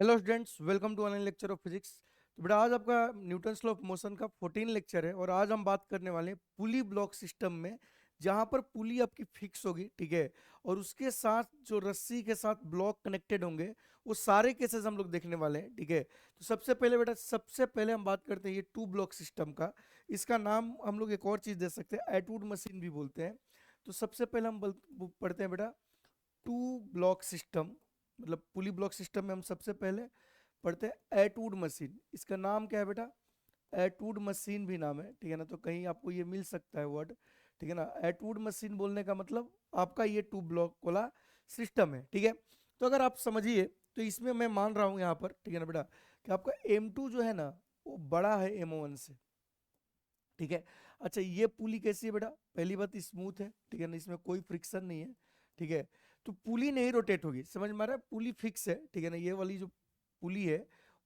Hello students, welcome to online lecture of physics. तो बेटा आज आपका न्यूटन्स लॉ ऑफ मोशन का 14 लेक्चर है और आज हम बात करने वाले हैं पुली ब्लॉक सिस्टम में, जहां पर पुली आपकी फिक्स होगी, ठीक है। और उसके साथ जो रस्सी के साथ ब्लॉक कनेक्टेड होंगे वो सारे केसेस हम लोग देखने वाले हैं, ठीक है। तो सबसे पहले बेटा, सबसे पहले हम बात करते हैं ये टू ब्लॉक सिस्टम का। इसका नाम हम लोग एक और चीज़ दे सकते हैं, एटवुड मशीन भी बोलते हैं। तो सबसे पहले हम पढ़ते हैं बेटा टू ब्लॉक सिस्टम, मतलब पुली ब्लॉक सिस्टम में हम सबसे पहले पढ़ते हैं एटवुड मशीन। इसका नाम क्या है बेटा? एटवुड मशीन भी नाम है, ठीक है ना। तो कहीं आपको ये मिल सकता है वर्ड, ठीक है ना। एटवुड मशीन बोलने का मतलब आपका ये टू ब्लॉक वाला सिस्टम है, ठीक है। तो अगर आप समझिए तो इसमें मैं मान रहा हूँ यहाँ पर, ठीक है ना बेटा, कि आपका M2 जो है ना वो बड़ा है M1 से, ठीक है। अच्छा, ये पुली कैसी है बेटा? पहली बात स्मूथ है, ठीक है ना, इसमें कोई फ्रिक्शन नहीं है, ठीक है। तो पुली नहीं रोटेट होगी, समझ में आ रहा है? पुली फिक्स है, ठीक है ना। ये वाली जो पुली है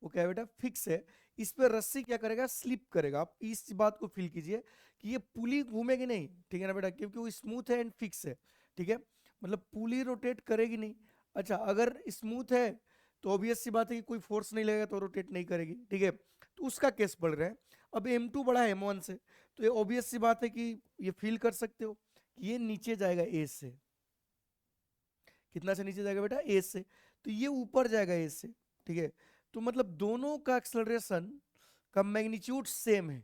वो क्या है बेटा? फिक्स है। इस पर रस्सी क्या करेगा? स्लिप करेगा। आप इस बात को फील कीजिए कि ये पुली घूमेगी नहीं, ठीक है ना बेटा, क्योंकि वो स्मूथ है एंड फिक्स है, ठीक है। मतलब पुली रोटेट करेगी नहीं। अच्छा, अगर स्मूथ है तो ऑब्वियस सी बात है कि कोई फोर्स नहीं लगेगा तो रोटेट नहीं करेगी, ठीक है। तो उसका केस बढ़ रहा है। अब M2 बड़ा है M1 से, तो ये ऑब्वियस सी बात है कि ये फील कर सकते हो कि ये नीचे जाएगा ए से। कितना से नीचे जाएगा बेटा? ए से। तो ये ऊपर जाएगा ए से, ठीक है। तो मतलब दोनों का एक्सेलरेशन का मैग्नीट्यूड सेम है।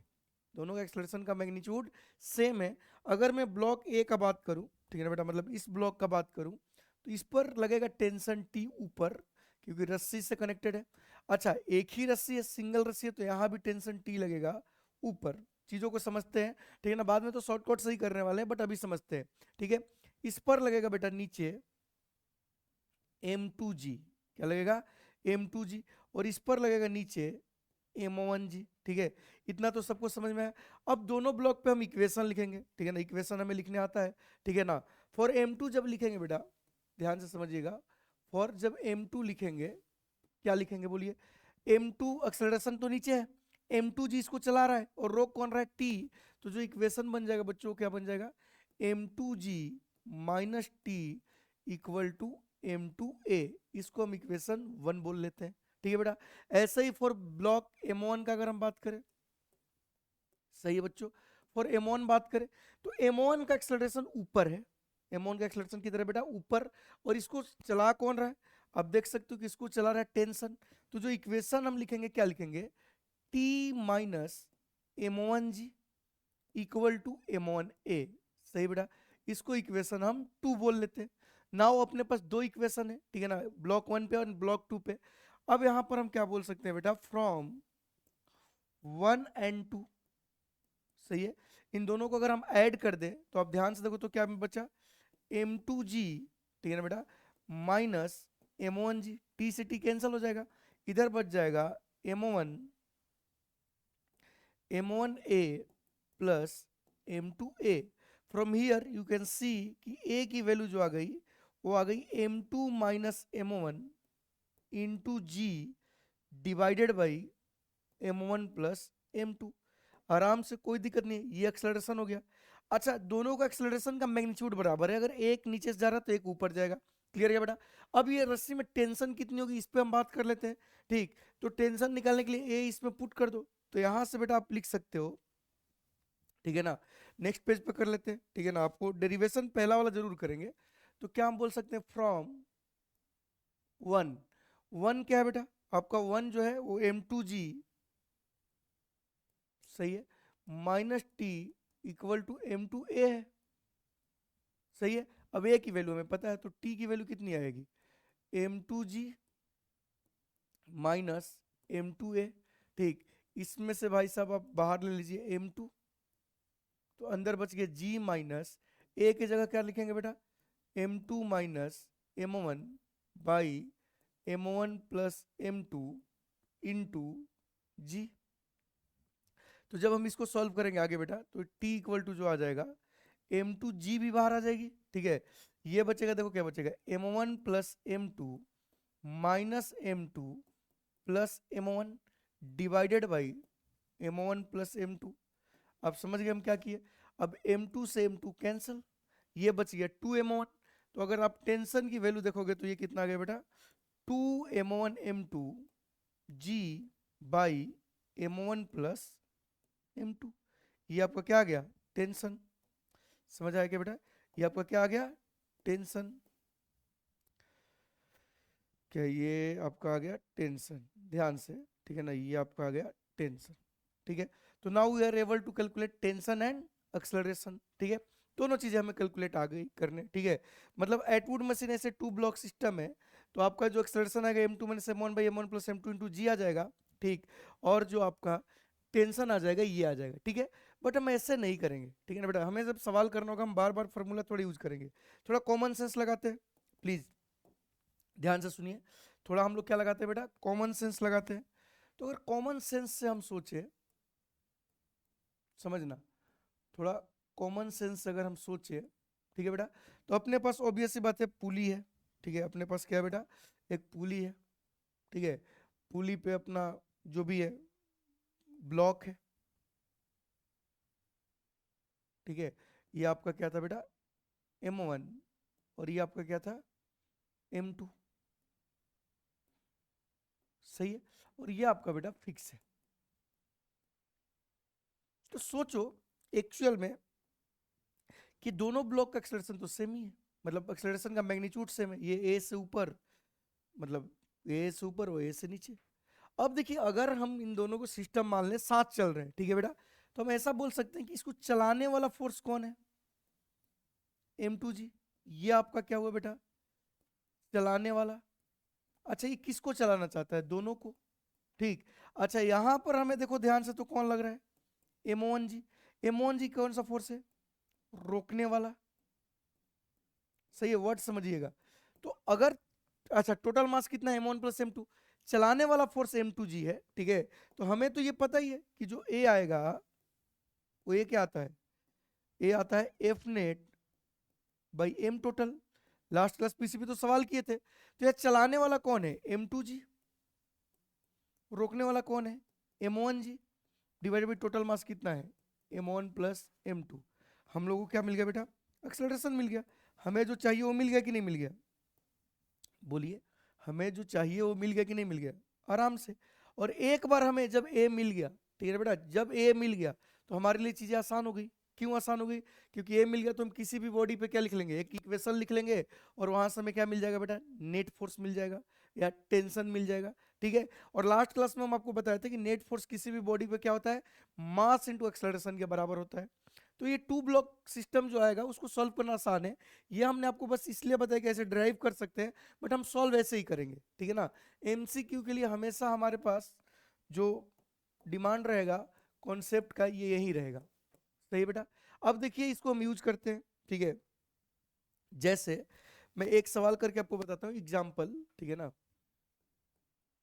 दोनों का एक्सेलरेशन का मैग्नीट्यूड सेम है। अगर मैं ब्लॉक ए का बात करूं, ठीक है ना बेटा, मतलब इस ब्लॉक का बात करूं, तो इस पर लगेगा टेंशन टी ऊपर, क्योंकि रस्सी से कनेक्टेड है। अच्छा, एक ही रस्सी है, सिंगल रस्सी है, तो यहाँ भी टेंशन टी लगेगा ऊपर। चीजों को समझते हैं, ठीक है ना। बाद में तो शॉर्टकट से ही करने वाले हैं, बट अभी समझते हैं, ठीक है। इस पर लगेगा बेटा नीचे M2G। क्या लगेगा? M2G। और इस पर लगेगा नीचे M1G, ठीक है। इतना तो सबको समझ में है। अब दोनों ब्लॉक पे हम इक्वेशन लिखेंगे, ठीक है ना। इक्वेशन हमें लिखने आता है, ठीक है ना। फॉर M2 जब लिखेंगे बेटा, ध्यान से समझिएगा, फॉर जब M2 लिखेंगे, क्या लिखेंगे बोलिए? M2 एक्सेलरेशन तो नीचे है, M2G इसको चला रहा है और रोक कौन रहा है? T। तो जो इक्वेशन बन जाएगा बच्चों, क्या बन जाएगा? M2G minus T equal to M2A। इसको हम इक्वेशन 1 बोल लेते हैं, ठीक है बेटा। ऐसे ही फॉर ब्लॉक M1 का अगर हम बात करें, सही है बच्चों, फॉर M1 बात करें, तो M1 का एक्सेलरेशन ऊपर है। M1 का एक्सेलरेशन किधर है बेटा? ऊपर। और इसको चला कौन रहा है? आप देख सकते हो कि इसको चला रहा है टेंशन। तो जो इक्वेशन हम लिखेंगे, क्या लिखेंगे? T minus M1G equal to M1A। सही बेटा। इसको इक्वेशन हम 2 बोल लेते हैं। नाउ अपने पास दो इक्वेशन है, ठीक है ना, ब्लॉक 1 पे और ब्लॉक 2 पे। अब यहां पर हम क्या बोल सकते हैं बेटा? From 1 and 2। सही है। इन दोनों को अगर हम ऐड कर दें तो आप ध्यान से देखो तो क्या बचा? M2G, ठीक है ना बेटा, माइनस M1G। टी से टी कैंसिल हो जाएगा, इधर बच जाएगा M1 M1A plus M2A। From here you can see कि A की वैल्यू जो आ गई वो आ गई M2 minus M1 into g divided by M1 plus M2। आराम से, कोई दिक्कत नहीं है, ये एक्सेलरेशन हो गया। अच्छा, दोनों का एक्सेलरेशन का मैग्नीट्यूड बराबर है, अगर एक नीचे से जा रहा है तो एक ऊपर जाएगा। क्लियर है बेटा? अब ये रस्सी में टेंशन कितनी होगी इस पे हम बात कर लेते हैं, ठीक। तो टेंशन निकालने के लिए ए इसमें पुट कर दो, तो यहां से बेटा आप लिख सकते हो, ठीक है ना। नेक्स्ट पेज पे कर लेते हैं, ठीक है ना। आपको डेरिवेशन पहला वाला जरूर करेंगे। तो क्या हम बोल सकते हैं? फ्रॉम 1, 1 क्या है बेटा? आपका 1 जो है वो M2G, सही है, minus T equal to M2A है, सही है। अब ए की वैल्यू हमें पता है, तो टी की वैल्यू कितनी आएगी? M2G माइनस M2A, ठीक। इसमें से भाई साहब आप बाहर ले लीजिए M2, तो अंदर बच गया G माइनस ए की जगह क्या लिखेंगे बेटा? M2 minus M1 by M1 plus M2 into g. तो जब हम इसको सॉल्व करेंगे आगे बेटा, तो t इक्वल टू जो आ जाएगा M2G भी बाहर आ जाएगी, ठीक है। ये बचेगा, देखो क्या बचेगा? M1 plus M2 minus M2 plus M1 divided by M1 plus M2। अब समझ गए हम क्या किए? अब M2 से M2 कैंसिल, ये बच गया 2M1। तो अगर आप टेंशन की वैल्यू देखोगे तो ये कितना आ गया बेटा? 2m1m2 g by m1 plus m2। ये आपका क्या आ गया? टेंशन। समझ आया क्या बेटा? ये आपका क्या आ गया? टेंशन। क्या ये आपका आ गया? टेंशन। ध्यान से, ठीक है ना, ये आपका आ गया टेंशन। ठीक है, तो now we are able to calculate tension and acceleration. ठीक है, दोनों चीजें हमें कैलकुलेट आ गई करने। ठीक है, मतलब एटवुड मशीन ऐसे 2 ब्लॉक सिस्टम है, तो आपका जो एक्सेलरेशन आएगा m2 minus m1 by m1 plus m2 into g आ जाएगा। ठीक, और जो आपका टेंशन आ जाएगा ये आ जाएगा। ठीक है, बट हम ऐसे नहीं करेंगे, ठीक है ना बेटा, हमें जब सवाल करना होगा हम बार बार फॉर्मूला थोड़ा यूज करेंगे, थोड़ा कॉमन सेंस लगाते हैं। प्लीज ध्यान से सुनिए, थोड़ा हम लोग क्या लगाते हैं बेटा? कॉमन सेंस लगाते हैं। तो अगर कॉमन सेंस से हम सोचे, समझना, थोड़ा कॉमन सेंस अगर हम सोचे, ठीक है बेटा, तो अपने पास ऑब्वियस सी बात है पुली है। ठीक है, अपने पास क्या है बेटा? एक पुली है। ठीक है, पुली पे अपना जो भी है ब्लॉक है। ठीक है, ये आपका क्या था बेटा? m1, और ये आपका क्या था? m2। सही है, और ये आपका बेटा फिक्स है। तो सोचो एक्चुअल में कि दोनों ब्लॉक का एक्सेलरेशन तो सेम ही है, मतलब एक्सेलरेशन का मैग्नीट्यूड सेम है, ये ए से ऊपर, मतलब ए से ऊपर और ए से नीचे। अब देखिए अगर हम इन दोनों को सिस्टम मान लें साथ चल रहे हैं, ठीक है बेटा, तो हम ऐसा बोल सकते हैं कि इसको चलाने वाला फोर्स कौन है? m2g। ये आपका क्या हुआ बेटा? चलाने वाला। अच्छा, ये किसको चलाना चाहता है? दोनों को। ठीक, अच्छा यहां पर हमें देखो ध्यान से, तो कौन लग रहा है? m1g। m1g कौन सा फोर्स है? रोकने वाला। सही है, वर्ड समझिएगा। तो अगर, अच्छा टोटल मास कितना है? m1 plus m2। चलाने वाला फोर्स m2g है। ठीक है, तो हमें तो ये पता ही है कि जो a आएगा वो a क्या आता है? a आता है F net by M total. Last class PCP तो सवाल किए थे, तो यह चलाने वाला कौन है? m2g। रोकने वाला कौन है? m1g divided by total mass कितना है? m1 plus m2। हम लोगों को क्या मिल गया बेटा? एक्सेलरेशन मिल गया। हमें जो चाहिए वो मिल गया कि नहीं मिल गया? बोलिए, हमें जो चाहिए वो मिल गया कि नहीं मिल गया? आराम से। और एक बार हमें जब ए मिल गया, ठीक है बेटा, जब ए मिल गया तो हमारे लिए चीजें आसान हो गई। क्यों आसान हो गई? क्योंकि ए मिल गया तो हम किसी भी बॉडी पे क्या लिख लेंगे? एक इक्वेशन लिख लेंगे, और वहां से हमें क्या मिल जाएगा बेटा? नेट फोर्स मिल जाएगा या टेंशन मिल जाएगा। ठीक है, और लास्ट क्लास में हम आपको बताए थे कि नेट फोर्स किसी भी बॉडी पे क्या होता है? मास इंटू एक्सेलरेशन के बराबर होता है। तो ये 2 ब्लॉक सिस्टम जो आएगा उसको सॉल्व करना आसान है। ये हमने आपको बस इसलिए बताया कि ऐसे ड्राइव कर सकते हैं, बट हम सॉल्व ऐसे ही करेंगे। ठीक है ना, एमसीक्यू के लिए हमेशा हमारे पास जो डिमांड रहेगा कॉन्सेप्ट का, ये यही रहेगा। सही है बेटा, अब देखिए इसको हम यूज करते हैं। ठीक है, जैसे मैं एक सवाल करके आपको बताता हूँ एग्जाम्पल, ठीक है ना,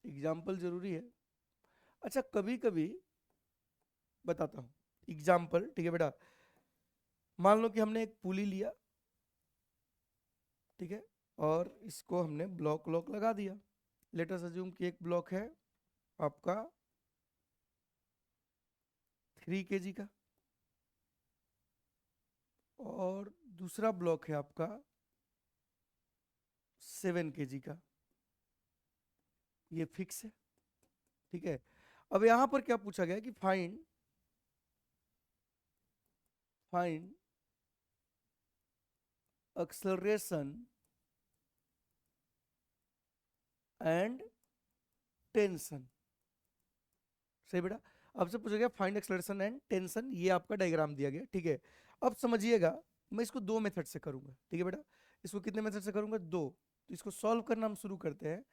एग्जाम्पल जरूरी है। अच्छा कभी कभी बताता हूँ एग्जाम्पल, ठीक है बेटा, मान लो कि हमने एक पुली लिया, ठीक है, और इसको हमने ब्लॉक लॉक लगा दिया। लेट अस अज्यूम कि एक ब्लॉक है आपका 3 kg का, और दूसरा ब्लॉक है आपका 7 kg का। ये फिक्स है। ठीक है, अब यहां पर क्या पूछा गया कि find find acceleration and tension. सही बेटा, अब से पूछा गया फाइंड एक्सेलरेशन एंड टेंशन, ये आपका डायग्राम दिया गया। ठीक है, अब समझिएगा, मैं इसको 2 मेथड से करूंगा। ठीक है बेटा, इसको कितने मेथड से करूंगा? 2। तो इसको सॉल्व करना हम शुरू करते हैं।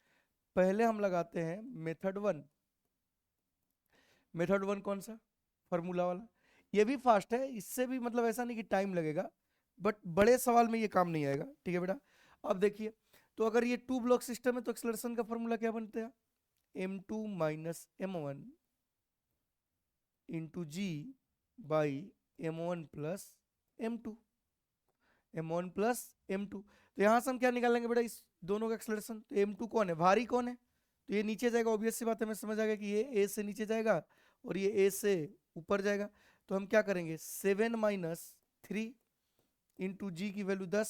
पहले हम लगाते हैं मेथड 1। मेथड 1 कौन सा? फॉर्मूला वाला। ये भी फास्ट है, इससे भी मतलब ऐसा नहीं कि टाइम लगेगा, बट बड़े सवाल में ये काम नहीं आएगा। ठीक है बेटा, अब देखिए, तो अगर ये 2 ब्लॉक सिस्टम है तो एक्सेलरेशन का फॉर्मूला क्या बनता है? m2 minus m1 into g by m1 plus m2। m1 plus m2, तो यहां से हम क्या निकालेंगे बेटा? इस दोनों का एक्सेलरेशन। तो m2 कौन है? भारी कौन है? तो ये नीचे जाएगा, ऑब्वियस सी बात है, हमें समझ आ गया कि ये ए से नीचे जाएगा और ये ए से ऊपर जाएगा। तो हम क्या करेंगे? 7 माइनस 3 इंटू जी की value 10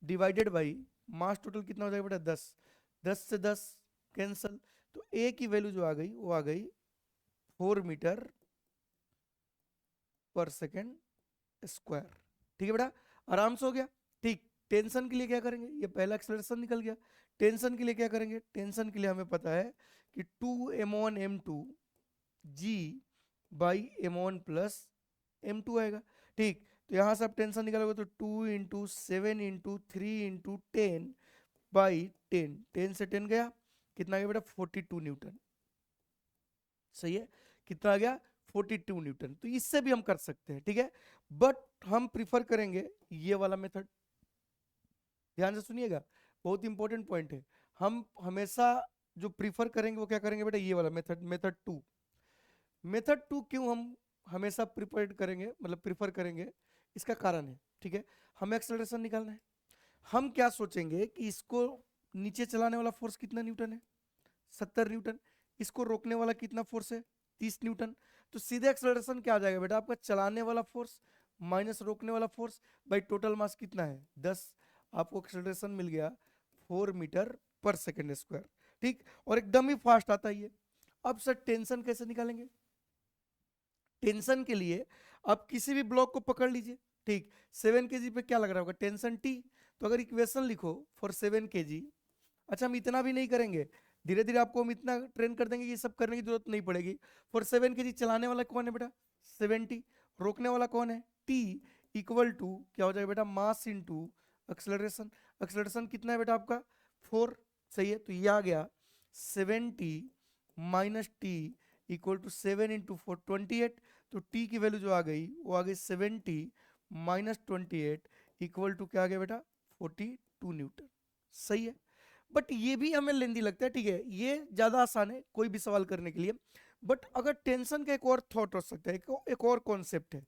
divided by mass total कितना हो जाएगा बेटा? 10। 10 से 10 कैंसल, तो ए की वैल्यू जो आ गई वो आ गई 4 मीटर पर सेकेंड स्क्वायर। ठीक है बेटा, आराम से हो गया। ठीक, टेंशन के लिए क्या करेंगे, ये पहला एक्सेलरेशन निकल गया। टेंशन के लिए क्या करेंगे, टेंशन के लिए हमें पता है कि 2m1m2 g by m1 plus m2 आएगा। ठीक, तो यहां से आप टेंशन निकालोगे तो 2 × 7 × 3 × 10 बाई 10, 10 से 10 गया, कितना गया बेटा 42 न्यूटन। सही है, कितना आ गया 42 न्यूटन। तो इससे भी हम कर सकते हैं, ठीक है, बट हम प्रिफर करेंगे ये वाला मेथड। ध्यान से सुनिएगा, बहुत इंपॉर्टेंट पॉइंट है। हम हमेशा जो प्रिफर करेंगे वो क्या करेंगे बेटा, ये वाला मेथड, मेथड 2। मेथड 2 क्यों हम हमेशा प्रिफर करेंगे, मतलब प्रिफर करेंगे, इसका कारण है, ठीक है। हमें एक्सेलरेशन निकालना है। हम क्या सोचेंगे कि इसको नीचे चलाने वाला फोर्स कितना न्यूटन है, 70 न्यूटन। इसको रोकने वाला कितना फोर्स है, 30 न्यूटन। तो सीधे एक्सेलरेशन क्या आ जाएगा बेटा, आपका चलाने वाला फोर्स माइनस रोकने वाला फोर्स बाई टोटल मास कितना है 10। आपको एक्सेलरेशन मिल गया 4 मीटर पर सेकेंड स्क्वायर। ठीक, और एकदम ही फास्ट आता है ये। अब सर टेंशन कैसे निकालेंगे, टेंशन के लिए आप किसी भी ब्लॉक को पकड़ लीजिए। ठीक, 7 kg पे क्या लग रहा होगा, टेंशन टी। तो अगर इक्वेशन लिखो फॉर 7 kg, अच्छा हम इतना भी नहीं करेंगे, धीरे धीरे आपको हम इतना ट्रेन कर देंगे कि ये सब करने की जरूरत नहीं पड़ेगी। फॉर 7 kg चलाने वाला कौन है बेटा 70, रोकने वाला कौन है टी, इक्वल टू क्या हो जाएगा बेटा मास इंटू एक्सेलरेशन। एक्सेलरेशन कितना है बेटा आपका 4। सही है, तो ये आ गया 70 minus T equal to 7 into 4 28। तो टी की वैल्यू जो आ गई वो आ गई 70 माइनस 28 इक्वल टू क्या आ गया बेटा 42 न्यूटन। सही है, बट ये भी हमें लेंदी लगता है, ठीक है, ये ज्यादा आसान है कोई भी सवाल करने के लिए। बट अगर टेंशन का एक और थॉट हो सकता है, एक और कॉन्सेप्ट है।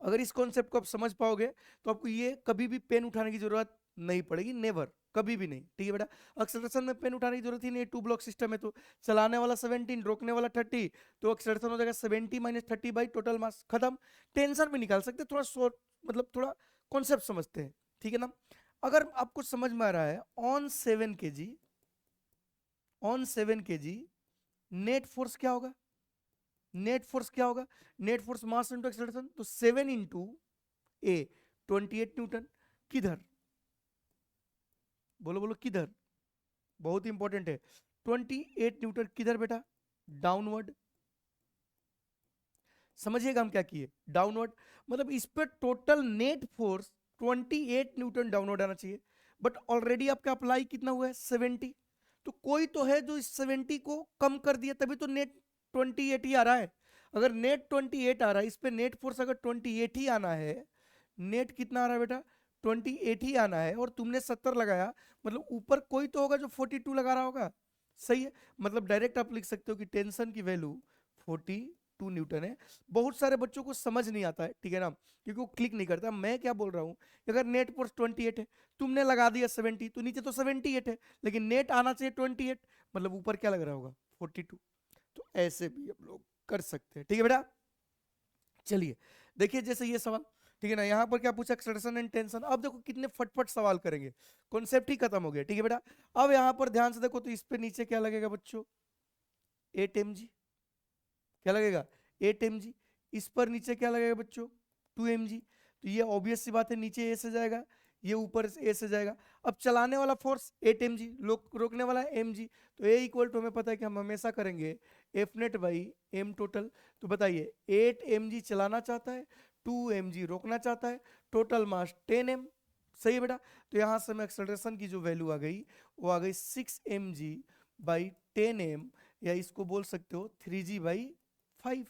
अगर इस कॉन्सेप्ट को आप समझ पाओगे तो आपको ये कभी भी पेन उठाने की जरूरत नहीं पड़ेगी, नेवर, कभी भी नहीं। ठीक है बेटा, एक्सेलरेशन में पेन उठाने की जरूरत ही नहीं, 2 ब्लॉक सिस्टम है। तो चलाने वाला 17, रोकने वाला 30, तो एक्सेलरेशन हो जाएगा 70 माइनस 30 बाई टोटल मास, खत्म। टेंशन भी निकाल सकते, थोड़ा शॉर्ट, मतलब थोड़ा कॉन्सेप्ट समझते हैं, ठीक है ना। अगर आपको समझ में आ रहा है on 7 kg, on 7 kg net force क्या होगा, नेट फोर्स क्या होगा, net force mass into acceleration, तो 7 इंटू ए 28 न्यूटन। किधर, बोलो बोलो किधर, बहुत इंपॉर्टेंट है, 28 न्यूटन किधर बेटा, डाउनवर्ड। समझिएगा हम क्या किए, डाउनवर्ड, मतलब इस पर total net force 28 Newton downward आना चाहिए, बट ऑलरेडी आपका अप्लाई कितना हुआ है 70। तो कोई तो है जो इस 70 को कम कर दिया, तभी तो नेट 28 ही आ रहा है। अगर नेट 28 आ रहा है, इस पे नेट फोर्स अगर 28 ही आना है, नेट कितना आ रहा है बेटा 28 ही आना है, और तुमने 70 लगाया, मतलब ऊपर कोई तो होगा जो 42 लगा रहा होगा। सही है, मतलब डायरेक्ट आप लिख सकते हो कि टेंशन की वैल्यू 42 न्यूटन है। बहुत सारे बच्चों को समझ नहीं आता है, ठीक है ना, क्योंकि वो क्लिक नहीं करता। मैं क्या बोल रहा हूँ, अगर नेट फोर्स 28 है, तुमने लगा दिया 70, तो नीचे तो 78 है, लेकिन नेट आना चाहिए 28, मतलब ऊपर क्या लग रहा होगा 42। तो ऐसे भी हम लोग कर सकते हैं, ठीक है बेटा। चलिए देखिए, जैसे ये सवाल, ठीक है ना, यहाँ पर क्या पूछा एक्सेलरेशन एंड टेंशन। अब देखो कितने फटफट सवाल करेंगे, कॉन्सेप्ट ही खत्म हो गया, ठीक है बेटा। अब यहाँ पर ध्यान से देखो, तो इस पे नीचे क्या लगेगा बच्चों 8 mg, क्या लगेगा 8 mg। इस पर नीचे क्या लगेगा बच्चों 2 mg। तो ये ऑब्वियस सी बात है, नीचे ए से जाएगा, ये ऊपर ए से जाएगा। अब चलाने वाला फोर्स 8 mg, रोकने वाला है mg। तो ए इक्वल टू हमें पता है कि हम हमेशा करेंगे F net by M total. तो बताइए 8 mg चलाना चाहता है, 2 mg रोकना चाहता है, टोटल मास 10 m। सही है बेटा, तो यहाँ से हमें एक्सेलरेशन की जो वैल्यू आ गई वो आ गई 6 mg बाई 10 m, या इसको बोल सकते हो 3g/5,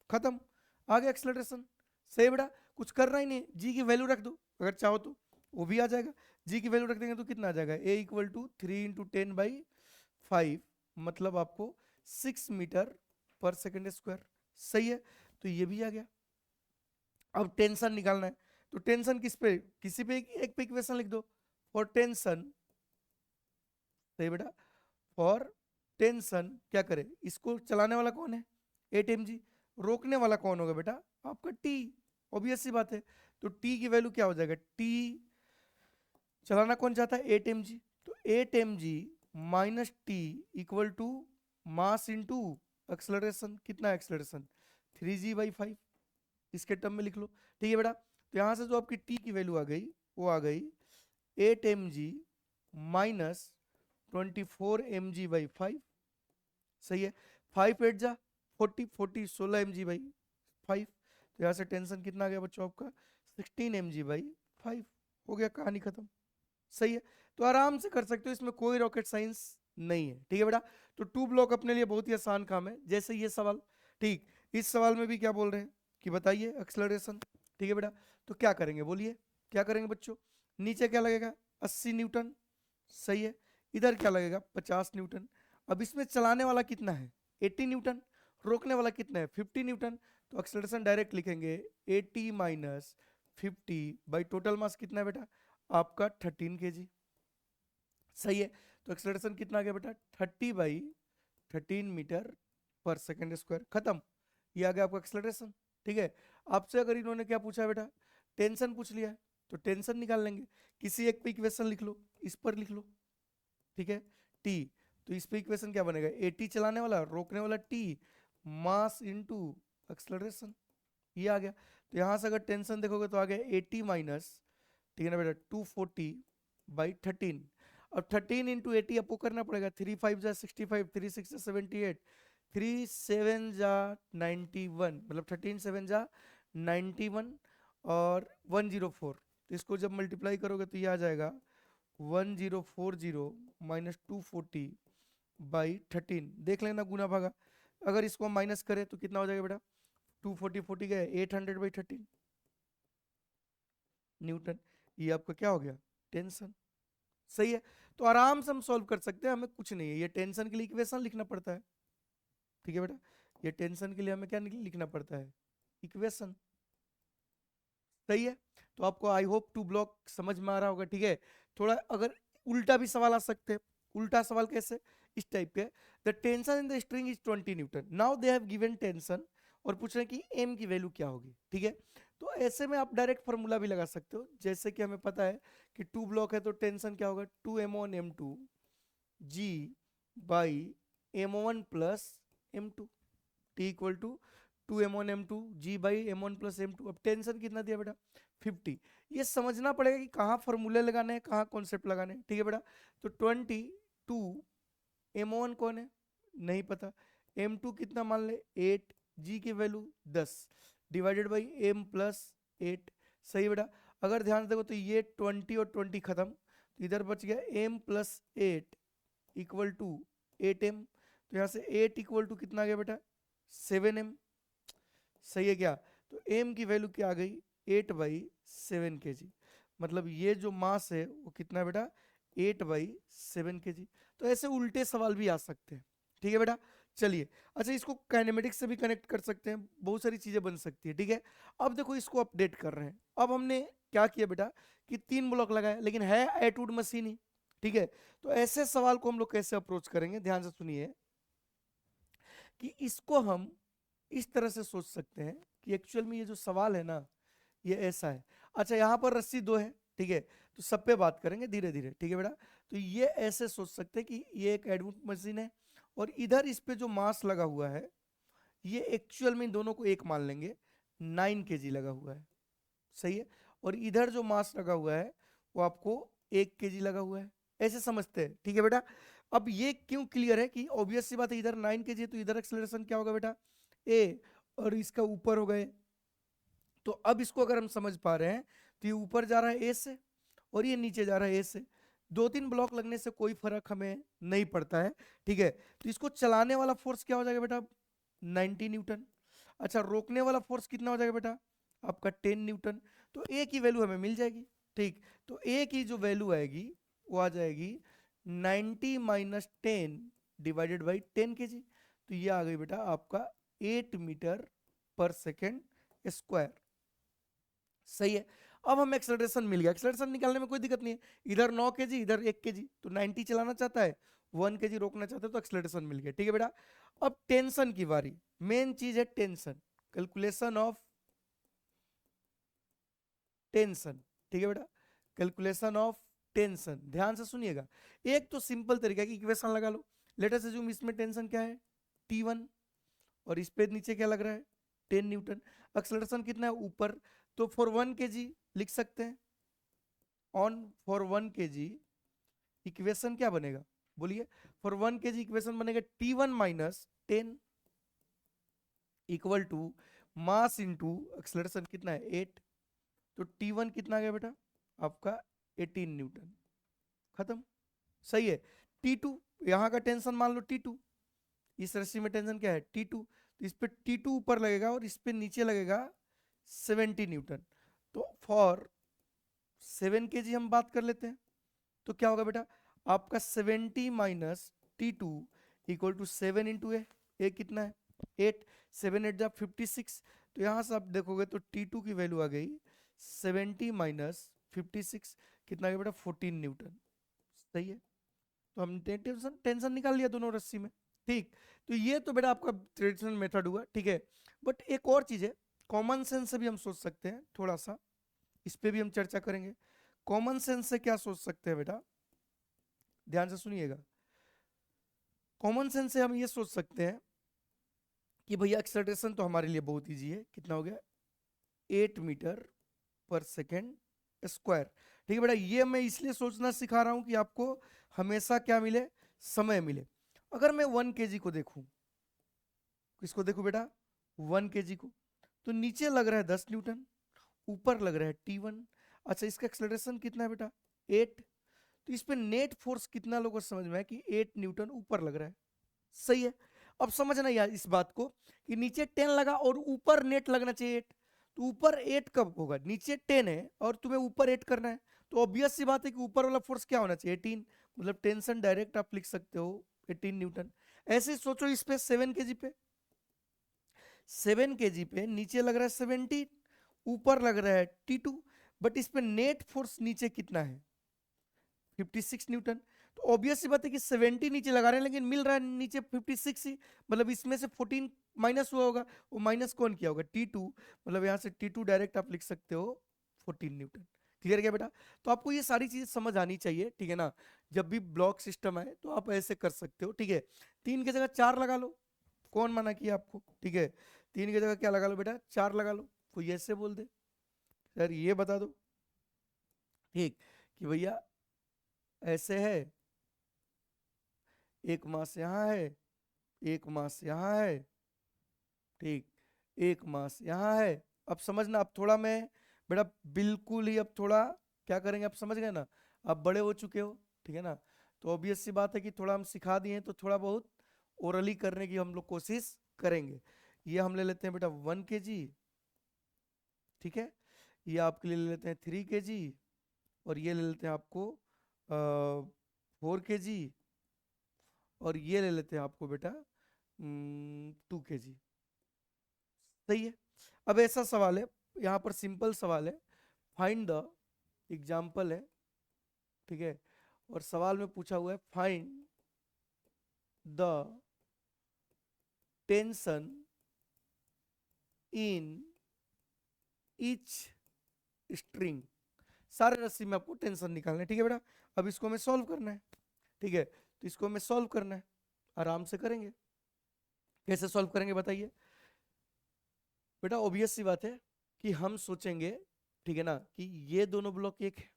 खत्म, आ गया एक्सेलरेशन। सही बेटा, कुछ करना ही नहीं, जी की वैल्यू रख दो अगर चाहो तो, वो भी आ जाएगा। जी की वैल्यू रख देंगे तो कितना आ जाएगा, ए इक्वल टू 3 × 10/5, मतलब आपको 6 मीटर पर सेकेंड स्क्वायर। सही है, तो ये भी आ गया। अब टेंशन निकालना है, तो टेंशन किस पे, किसी पे एक पे इक्वेशन लिख दो फॉर टेंशन। सही बेटा, फॉर टेंशन क्या करे, इसको चलाने वाला कौन है 8 mg, रोकने वाला कौन होगा बेटा आपका टी, ऑब्वियस सी बात है। तो टी की वैल्यू क्या हो जाएगा, टी चलाना कौन चाहता है 8 mg, तो 8 mg minus T equal to mass into acceleration. कितना एक्सलरेशन? 3g/5, इसके टर्म में लिख लो। ठीक है बेटा, तो यहाँ से जो आपकी टी की वैल्यू आ गई वो आ गई 8 mg माइनस 24 mg/5। सही है, 5 8 जा 40, 40 16 mg/5। तो यहाँ से टेंशन कितना आ गया बच्चों आपका? 16 mg/5। हो गया, कहानी खत्म। सही है, तो आराम से कर सकते हो, इसमें कोई रॉकेट साइंस नहीं है। ठीक है बेटा, तो टू ब्लॉक अपने लिए बहुत ही आसान काम है। जैसे ये सवाल, ठीक, इस सवाल में भी क्या बोल रहे हैं कि बताइए एक्सलरेशन। ठीक है बेटा, तो क्या करेंगे बोलिए, क्या करेंगे बच्चों? नीचे क्या लगेगा? 80 न्यूटन। सही है, इधर क्या लगेगा? 50 न्यूटन। अब इसमें चलाने वाला कितना है? 80 न्यूटन। रोकने वाला कितना है? 50 न्यूटन। तो एक्सलरेशन डायरेक्ट लिखेंगे 80 माइनस 50 बाई टोटल मास कितना है बेटा आपका? 13 kg। सही है, तो एक्सलरेशन कितना आ गया बेटा? 30/13 मीटर पर सेकेंड स्क्वायर। खत्म, ये आ गया आपका एक्सलरेशन। ठीक है, आपसे अगर इन्होंने क्या पूछा बेटा? टेंशन पूछ लिया है, तो टेंशन निकाल लेंगे। किसी एक पे इक्वेशन लिख लो, इस पर लिख लो। ठीक है, टी, तो इस पे इक्वेशन क्या बनेगा? 80 चलाने वाला, रोकने वाला टी, मास इनटू एक्सलरेशन। ये आ गया। तो यहां से अगर टेंशन देखोगे तो आ गया 80 माइनस, ठीक है ना बेटा, 240/13। अब 13 इंटू 80 आपको करना पड़ेगा। 3 5 जा 65, 3 6 जा 78, 3 7 जा 91, मतलब 13 7 जा 91 और 104। तो इसको जब मल्टीप्लाई करोगे तो ये आ जाएगा 1040 माइनस 240/13। देख लेना गुना भागा, अगर इसको माइनस करें तो कितना हो जाएगा बेटा? 240 गए 800/13 न्यूटन। ये आपका क्या हो गया? टेंशन। सही है, तो आराम से हम सॉल्व कर सकते हैं, हमें कुछ नहीं है। ये टेंशन के लिए इक्वेशन लिखना पड़ता है। ठीक है बेटा, ये टेंशन के लिए हमें क्या लिखना पड़ता है? इक्वेशन। सही है, तो आपको आई होप टू ब्लॉक समझ में आ रहा होगा। ठीक है, थोड़ा अगर उल्टा भी सवाल आ सकते हैं। उल्टा सवाल कैसे? इस टाइप के, the tension in the string is 20 Newton, now they have given tension, और पूछ रहे हैं कि एम की वैल्यू क्या होगी। ठीक है, तो ऐसे में आप डायरेक्ट फॉर्मूला भी लगा सकते हो। जैसे कि हमें पता है कि टू ब्लॉक है तो टेंशन क्या होगा? 2m1m2 g by m1 plus m2, T equal to 2m1m2 g by m1 plus m2। अब टेंशन कितना दिया बेटा? 50। ये समझना पड़ेगा कि कहाँ फॉर्मूले लगाने हैं, कहाँ कॉन्सेप्ट लगाने हैं। ठीक है बेटा, तो 22 m1 कौन है? नहीं पता। m2 कितना मान ले? 8, जी की value 10 divided by m plus 8। सही बेटा, अगर ध्यान से देखो तो ये 20 और 20 खत्म, तो इधर बच गया m plus 8 equal to 8m। तो यहाँ से 8 इक्वल टू कितना आ गया बेटा? 7m। सही है क्या? तो m की वैल्यू क्या आ गई? 8/7 kg। मतलब ये जो मास है वो कितना है बेटा? 8/7 kg। तो ऐसे उल्टे सवाल भी आ सकते हैं। ठीक है बेटा, चलिए, अच्छा इसको काइनेमेटिक्स से भी कनेक्ट कर सकते हैं, बहुत सारी चीजें बन सकती है। ठीक है, अब देखो इसको अपडेट कर रहे हैं। अब हमने क्या किया बेटा कि 3 ब्लॉक लगाए, लेकिन है एटवुड मशीन ही। ठीक है, तो ऐसे सवाल को हम लोग कैसे अप्रोच करेंगे? ध्यान से सुनिए कि इसको हम इस तरह से सोच सकते हैं कि एक्चुअल में ये जो सवाल है ना, ये ऐसा है। अच्छा, यहाँ पर रस्सी 2 है। ठीक है, तो सब पे बात करेंगे धीरे धीरे। ठीक है बेटा, तो ये ऐसे सोच सकते हैं कि ये एक एडवुड मशीन है, और इधर इस पे जो मास लगा हुआ है, ये एक्चुअल में इन दोनों को एक मान लेंगे, 9 kg लगा हुआ है। सही है, और इधर जो मास लगा हुआ है वो आपको 1 kg लगा हुआ है। ऐसे समझते हैं। ठीक है बेटा, अब ये क्यों क्लियर है कि ऑब्वियस सी बात है, इधर 9 kg है तो इधर एक्सेलरेशन क्या होगा बेटा? ए, और इसका ऊपर हो गए। तो अब इसको अगर हम समझ पा रहे हैं तो ये ऊपर जा रहा है ए से, और ये नीचे जा रहा है ए से। 2-3 ब्लॉक लगने से कोई फर्क हमें नहीं पड़ता है। ठीक है, तो इसको चलाने वाला फोर्स क्या हो जाएगा बेटा? 90 न्यूटन। अच्छा, रोकने वाला फोर्स कितना हो जाएगा बेटा? आपका 10 न्यूटन। तो ए की वैल्यू हमें मिल जाएगी। ठीक, तो ए की जो वैल्यू आएगी वो आ जाएगी 90 माइनस 10 डिवाइडेड बाई 10 kg। तो ये आ गई बेटा आपका 8 मीटर पर सेकेंड स्क्वायर। सही है, अब हमें एक्सेलरेशन मिल गया। एक्सेलरेशन निकालने में कोई दिक्कत नहीं है, इधर 9 kg इधर 1 kg, तो 90 चलाना चाहता है, 1 kg रोकना चाहता है, तो एक्सेलरेशन मिल गया। ठीक है बेटा, अब टेंशन की बारी। मेन चीज है टेंशन, कैलकुलेशन ऑफ टेंशन। ठीक है बेटा, कैलकुलेशन ऑफ टेंशन। ध्यान से सुनिएगा, एक तो सिंपल तरीका की इक्वेशन लगा लो। लेट अस अज्यूम इसमें टेंशन क्या है, T1, और इस पे नीचे क्या लग रहा है, 10 न्यूटन। एक्सेलरेशन कितना है, ऊपर। तो फॉर 1 kg लिख सकते हैं, ऑन फॉर 1 kg इक्वेशन क्या बनेगा, बोलिए। फॉर 1 kg इक्वेशन बनेगा T1 minus 10 equal to mass into acceleration कितना है 8। तो T1 कितना आ गया बेटा आपका 18 न्यूटन, खत्म। सही है। T2 यहाँ का टेंशन मान लो T2, इस रस्सी में टेंशन क्या है T2, तो इस पे T2 ऊपर लगेगा और इस पे नीचे लगेगा 70 न्यूटन। तो फॉर 7 kg हम बात कर लेते हैं, तो क्या होगा बेटा आपका 70 minus T2 equal to 7 into a कितना है 8, 7 8 जा 56। तो यहाँ से आप देखोगे तो T2 की वैल्यू आ गई 70 माइनस 56, कितना आ गया बेटा 14 न्यूटन। सही है, तो हमने टेंशन टेंशन निकाल लिया दोनों रस्सी में, ठीक। तो ये तो बेटा आपका ट्रेडिशनल मेथड हुआ, ठीक है। बट एक और चीज है, कॉमन सेंस से भी हम सोच सकते हैं थोड़ा सा, इस पे भी हम चर्चा करेंगे। कॉमन सेंस से क्या सोच सकते हैं बेटा, ध्यान से सुनिएगा। कॉमन सेंस से हम ये सोच सकते हैं कि भैया एक्सेलरेशन तो हमारे लिए बहुत इजी है, कितना हो गया 8 मीटर पर सेकेंड स्क्वायर। ठीक है बेटा, ये मैं इसलिए सोचना सिखा रहा हूं कि आपको हमेशा क्या मिले, समय मिले। अगर मैं 1 kg को देखूं, किसको देखूं बेटा 1 kg को, तो नीचे लग रहा है 10 न्यूटन, ऊपर लग रहा है T1। अच्छा, इसका एक्सेलरेशन कितना है बेटा 8। तो इस पे नेट फोर्स कितना लोगों को समझ में है कि 8 न्यूटन ऊपर लग रहा है। सही है। अब समझना यार इस बात को कि नीचे 10 लगा और ऊपर नेट लगना चाहिए 8। तो ऊपर 8 कब होगा, नीचे 10 है और तुम्हें ऊपर 8 करना है, तो ऑब्वियस सी बात है कि ऊपर वाला फोर्स क्या होना चाहिए 18। मतलब टेंशन डायरेक्ट आप लिख सकते हो 18 न्यूटन। ऐसे ही सोचो इस पे 7 kg पे, 7 kg पे नीचे लग रहा है 17, ऊपर लग रहा है T2, बट इस पे नेट फोर्स नीचे कितना है 56 न्यूटन। तो ऑब्वियस सी बात है कि 70 नीचे लगा रहे हैं लेकिन मिल रहा है नीचे 56 ही, मतलब इसमें से 14 माइनस हुआ होगा, वो माइनस कौन किया होगा T2, मतलब यहाँ से T2 डायरेक्ट आप लिख सकते हो 14 न्यूटन। क्लियर क्या बेटा, तो आपको ये सारी चीजें समझ आनी चाहिए, ठीक है ना। जब भी ब्लॉक सिस्टम है तो आप ऐसे कर सकते हो, ठीक है। 3 की जगह 4 लगा लो, कौन मना किया आपको, ठीक है। 3 की जगह क्या लगा लो बेटा 4 लगा लो, कोई ऐसे बोल दे सर ये बता दो, ठीक, कि भैया ऐसे है, एक मास यहाँ है, एक मास यहाँ है, ठीक, एक मास यहाँ है। अब समझना, अब थोड़ा मैं बेटा बिल्कुल ही अब थोड़ा क्या करेंगे, आप समझ गए ना, आप बड़े हो चुके हो, ठीक है ना। तो ऑब्वियस सी बात है कि थोड़ा हम सिखा दिए तो थोड़ा बहुत ओरली करने की हम लोग कोशिश करेंगे। ये हम ले लेते हैं बेटा 1 kg, ठीक है। ये आपके लिए ले लेते हैं 3 kg, और ये ले लेते हैं आपको 4 kg, और ये ले लेते हैं आपको बेटा 2 kg। सही है। अब ऐसा सवाल है, यहाँ पर सिंपल सवाल है, फाइंड द एग्जाम्पल है, ठीक है। और सवाल में पूछा हुआ है find the tension in each string. सारे रस्सी में आपको टेंशन निकालना है, ठीक है बेटा। अब इसको हमें सॉल्व करना है, ठीक है। तो इसको हमें सॉल्व करना है, आराम से करेंगे। कैसे सॉल्व करेंगे बताइए बेटा। ऑब्वियस सी बात है कि हम सोचेंगे, ठीक है ना, कि ये दोनों ब्लॉक एक है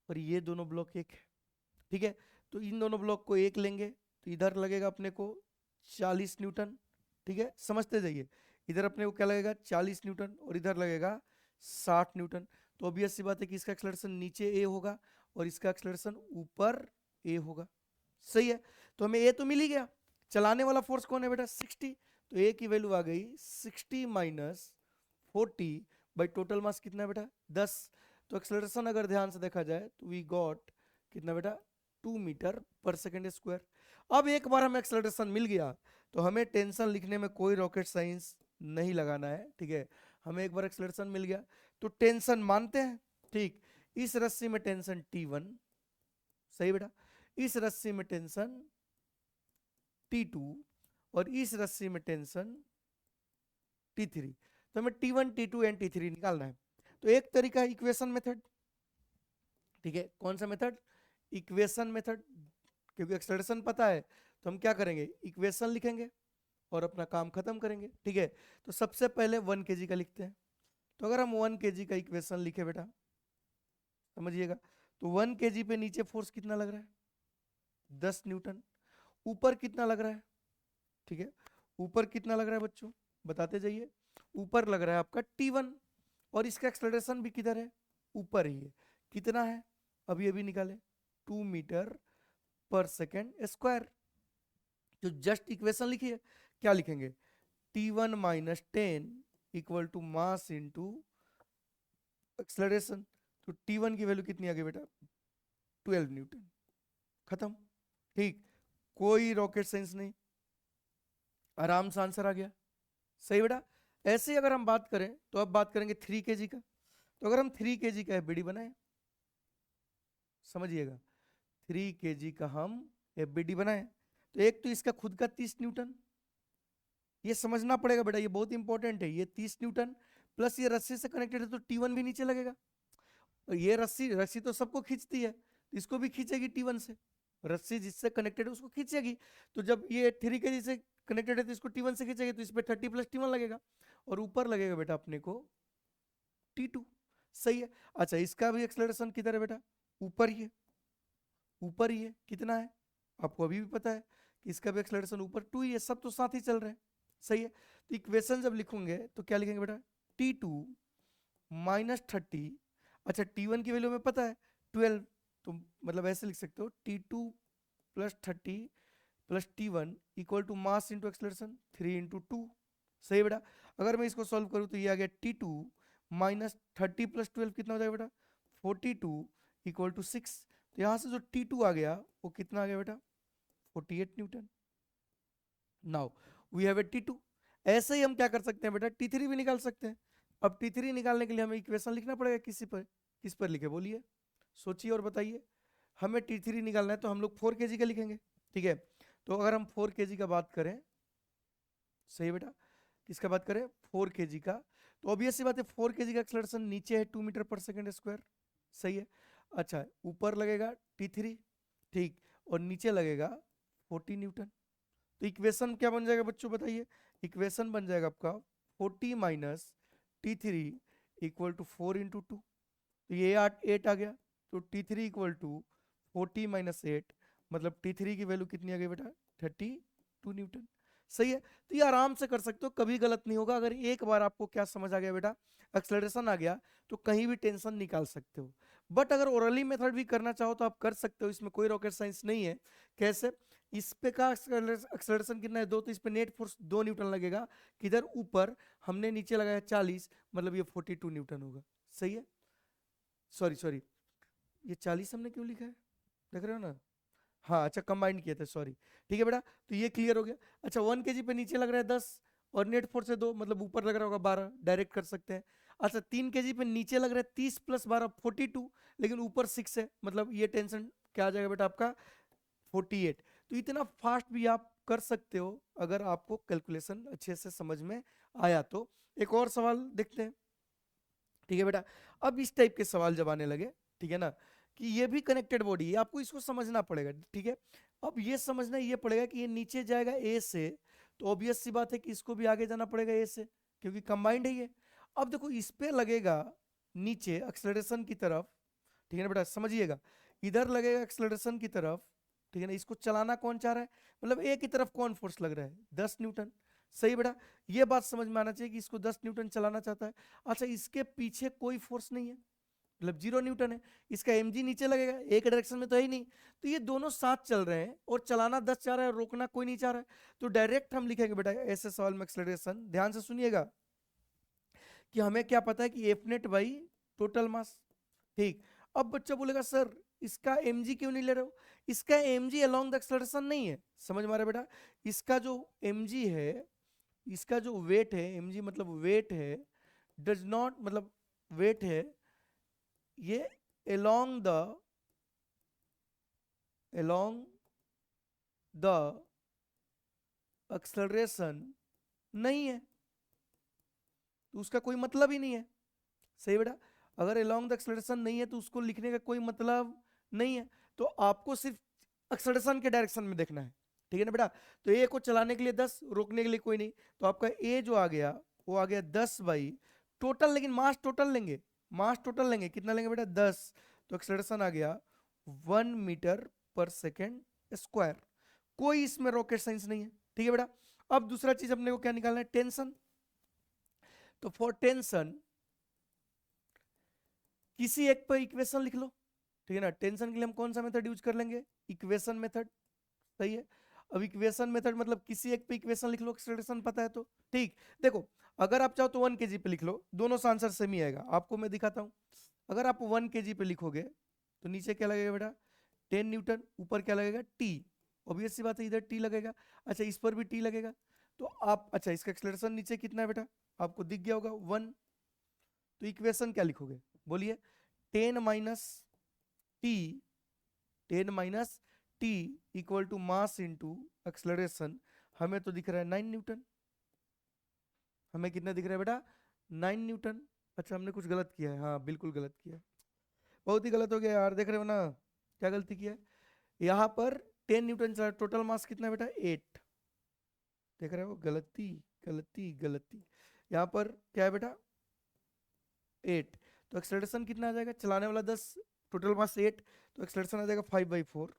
और ये दोनों ब्लॉक एक है, ठीक है। तो इन दोनों ब्लॉक को एक लेंगे तो इधर लगेगा अपने को 40 न्यूटन, ठीक है, समझते जाइए। इधर अपने को क्या लगेगा 40 न्यूटन और इधर लगेगा 60 न्यूटन। तो ऑब्वियस सी बात है कि इसका एक्सेलरेशन नीचे ए होगा और इसका एक्सेलरेशन ऊपर ए होगा। सही है। तो हमें ए तो मिल ही गया, चलाने वाला फोर्स कौन है बेटा 60। तो ए की वैल्यू आ गई 60 माइनस 40 बाई टोटल मास कितना है बेटा 10। तो एक्सेलरेशन अगर ध्यान से देखा जाए तो वी गॉट कितना बेटा 2 मीटर पर सेकेंड स्क्वायर। अब एक बार हमें एक्सेलरेशन मिल गया तो हमें टेंशन लिखने में कोई रॉकेट साइंस नहीं लगाना है, ठीक है। हमें एक बार एक्सेलरेशन मिल गया तो टेंशन मानते हैं, ठीक। इस रस्सी में टेंशन T1, सही बेटा, इस रस्सी में टेंशन T2 और इस रस्सी में टेंशन T3। तो हमें T1 T2 एंड T3 निकालना है। तो एक तरीका है इक्वेशन मेथड, ठीक है, कौन सा मेथड? Equation method. क्योंकि एक्सेलरेशन पता है तो हम क्या करेंगे, इक्वेशन लिखेंगे और अपना काम खत्म करेंगे। ठीक है, तो सबसे पहले 1 kg का लिखते हैं। तो अगर हम 1 kg का इक्वेशन लिखे बेटा, समझिएगा, तो 1 kg पे नीचे फोर्स कितना लग रहा है? 10 न्यूटन। ऊपर कितना लग रहा है? ठीक है, ऊपर कितना लग रहा है बच्चों, बताते जाइए। ऊपर लग रहा है आपका T1, और इसका एक्सेलरेशन भी किधर है? ऊपर ही है। कितना है? अभी अभी निकाले, 2 मीटर/सेकेंड स्क्वायर। तो जस्ट इक्वेशन लिखिए, क्या लिखेंगे? T1 minus 10 equal to mass into acceleration. तो T1 की वैल्यू कितनी आ गई बेटा? 12 न्यूटन। खत्म। ठीक, कोई रॉकेट साइंस नहीं, आराम से आंसर आ गया। सही बेटा। ऐसे ही अगर हम बात करें तो अब बात करेंगे 3 kg का। तो अगर हम 3 kg का एफबीडी बनाए, समझिएगा, 3 kg का हम एफबीडी बनाए, तो एक तो इसका खुद का 30 न्यूटन, ये समझना पड़ेगा बेटा, ये बहुत इंपॉर्टेंट है। ये 30 न्यूटन प्लस ये रस्सी से कनेक्टेड है तो T1 भी नीचे लगेगा। और ये रस्सी रस्सी तो सबको खींचती है, तो इसको भी खींचेगी T1 से। रस्सी जिससे कनेक्टेड है उसको खींचेगी। तो जब ये 3 kg से कनेक्टेड है तो इसको T1 से खींचेगी, तो इस पे 30 + T1 लगेगा, और ऊपर लगेगा बेटा अपने को T2। सही है। अच्छा, इसका भी एक्सेलरेशन किधर है बेटा? ऊपर ही है। ऊपर ही है। कितना है? आपको अभी भी पता है कि इसका भी एक्सेलरेशन ऊपर 2 ही है। सब तो साथ ही चल रहे हैं। सही है। तो इक्वेशन जब लिखोगे तो क्या लिखेंगे बेटा? T2 minus 30। अच्छा, T1 की वैल्यू में पता है 12, तो मतलब ऐसे लिख सकते हो T2 + 30 + T1 equal to mass into acceleration 3 × 2। सही बेटा। अगर मैं इसको सॉल्व करूँ तो ये आ गया T2 माइनस 30 + 12 कितना हो जाएगा बेटा? 42 इक्वल टू 6। तो यहाँ से जो T2 आ गया वो कितना आ गया बेटा? 48 newton. Now we have a T2। ऐसे ही हम क्या कर सकते हैं बेटा? T3 भी निकाल सकते हैं। अब T3 निकालने के लिए हमें इक्वेशन लिखना पड़ेगा किसी पर। किस पर लिखे बोलिए, सोचिए और बताइए। हमें T3 निकालना है तो हम लोग 4 kg का लिखेंगे। ठीक है, तो अगर हम 4 kg का बात करें, सही बेटा, किसका बात करें? 4 kg का, तो ऑब्वियस सी बात है 4 kg का एक्सेलरेशन नीचे है 2 मीटर/सेकेंड स्क्वायर। सही है। अच्छा, ऊपर लगेगा T3, ठीक, और नीचे लगेगा 40 न्यूटन। तो इक्वेशन क्या बन जाएगा बच्चों, बताइए? इक्वेशन बन जाएगा आपका 40 माइनस T3 इक्वल टू 4 × 2। तो ये 8 आ गया, तो T3 इक्वल टू 40 माइनस 8, मतलब T3 की वैल्यू कितनी आ गई बेटा? 32 न्यूटन। सही है। तो ये आराम से कर सकते हो, कभी गलत नहीं होगा। अगर एक बार आपको क्या समझ आ गया बेटा, एक्सेलरेशन आ गया, तो कहीं भी टेंशन निकाल सकते हो। बट अगर ओरली मेथड भी करना चाहो तो आप कर सकते हो, इसमें कोई रॉकेट साइंस नहीं है। कैसे? इस पे का एक्सेलरेशन कितना है? 2, तो इस पे नेट फोर्स 2 न्यूटन लगेगा। किधर? ऊपर। हमने नीचे लगाया 40, मतलब ये 42 न्यूटन होगा। सही है। सॉरी सॉरी, ये 40 हमने क्यों लिखा है, देख रहे हो ना? हाँ, अच्छा, कंबाइंड किए थे, सॉरी। ठीक है बेटा, तो ये क्लियर हो गया। अच्छा, 1 kg पे नीचे लग रहा है 10, और नेट फोर्स है 2, मतलब ऊपर लग रहा होगा 12, डायरेक्ट कर सकते हैं। अच्छा, 3 kg पे नीचे लग रहा है 30 + 12 42, लेकिन ऊपर 6 है, मतलब ये टेंशन क्या आ जाएगा बेटा आपका? 48। तो इतना फास्ट भी आप कर सकते हो अगर आपको कैलकुलेशन अच्छे से समझ में आया तो। एक और सवाल देखते हैं। ठीक है बेटा, अब इस टाइप के सवाल जब आने लगे, ठीक है ना, कि ये भी कनेक्टेड बॉडी है, आपको इसको समझना पड़ेगा। ठीक है, अब ये समझना ये पड़ेगा कि ये नीचे जाएगा ए से, तो ऑब्वियस सी बात है कि इसको भी आगे जाना पड़ेगा ए से, क्योंकि कंबाइंड है ये। अब देखो, इस पे लगेगा नीचे एक्सेलरेशन की तरफ, ठीक है ना बेटा, समझिएगा, इधर लगेगा एक्सेलरेशन की तरफ। ठीक है ना, इसको चलाना कौन चाह रहा है, मतलब ए की तरफ कौन फोर्स लग रहा है? 10 न्यूटन। सही बेटा, ये बात समझ में आना चाहिए कि इसको 10 न्यूटन चलाना चाहता है। अच्छा, इसके पीछे कोई फोर्स नहीं है, मतलब 0 न्यूटन है। इसका mg नीचे लगेगा, एक डायरेक्शन में तो है ही नहीं, तो ये दोनों साथ चल रहे हैं, और चलाना 10 चाह रहा है, रोकना कोई नहीं चाह रहा है। तो डायरेक्ट हम लिखेंगे बेटा ऐसे सवाल में एक्सेलरेशन, ध्यान से सुनिएगा, कि हमें क्या पता है कि एफ नेट बाई टोटल मास। ठीक, अब बच्चा बोलेगा सर इसका mg क्यों नहीं ले रहे हो? इसका mg अलोंग द एक्सेलरेशन नहीं है, समझ में आ रहा है बेटा? इसका जो mg है, इसका जो वेट है, mg मतलब वेट है, डज नॉट, मतलब वेट है, ये अलोंग द एक्सेलरेशन नहीं है, तो उसका कोई मतलब ही नहीं है। सही बेटा। अगर अलोंग द एक्सेलरेशन नहीं है तो उसको लिखने का कोई मतलब नहीं है। तो आपको सिर्फ एक्सेलरेशन के डायरेक्शन में देखना है, ठीक है ना बेटा। तो ए को चलाने के लिए 10, रोकने के लिए कोई नहीं, तो आपका ए जो आ गया वो आ गया 10 बाई टोटल, लेकिन मास टोटल लेंगे, मास टोटल लेंगे, कितना लेंगे बेटा 10, तो एक्सेलरेशन आ गया 1 मीटर पर सेकेंड स्क्वायर। कोई इसमें रॉकेट साइंस नहीं है, ठीक है बेटा। अब दूसरा चीज अपने को क्या निकालना है, टेंशन। तो फॉर टेंशन किसी एक पर इक्वेशन लिख लो, ठीक है ना। टेंशन के लिए हम कौन सा मेथड यूज कर लेंगे, इक्वेशन मेथड, सही है। अब इक्वेशन मेथड मतलब किसी एक पे इक्वेशन लिख लो, एक्सेलरेशन पता है तो ठीक। देखो अगर आप चाहो तो 1 kg पे लिख लो, दोनों से आंसर सेम ही आएगा। आपको मैं दिखाता हूँ, अगर आप 1 kg पे लिखोगे तो नीचे क्या लगेगा बेटा 10 न्यूटन, ऊपर क्या लगेगा टी, ऑब्वियस सी बात है इधर टी लगेगा। अच्छा इस पर भी टी लगेगा, तो आप अच्छा इसका एक्सेलरेशन नीचे कितना है बेटा, आपको दिख गया होगा 1। तो इक्वेशन क्या लिखोगे बोलिए, 10 minus T, 10 minus T equal to mass into acceleration. हमें तो दिख रहा है 9 न्यूटन, हमें कितना दिख रहा है बेटा 9 न्यूटन। अच्छा हमने कुछ गलत किया है, हाँ बिल्कुल गलत किया है, बहुत ही गलत हो गया यार, देख रहे हो ना क्या गलती किया है। यहाँ पर 10 न्यूटन चला, टोटल मास कितना है बेटा 8, देख रहे हो, गलती गलती गलती। यहाँ पर क्या है बेटा 8, तो एक्सलेरेशन कितना आ जाएगा, चलाने वाला 10, टोटल मास 8, तो एक्सलेरेशन आ जाएगा 5/4।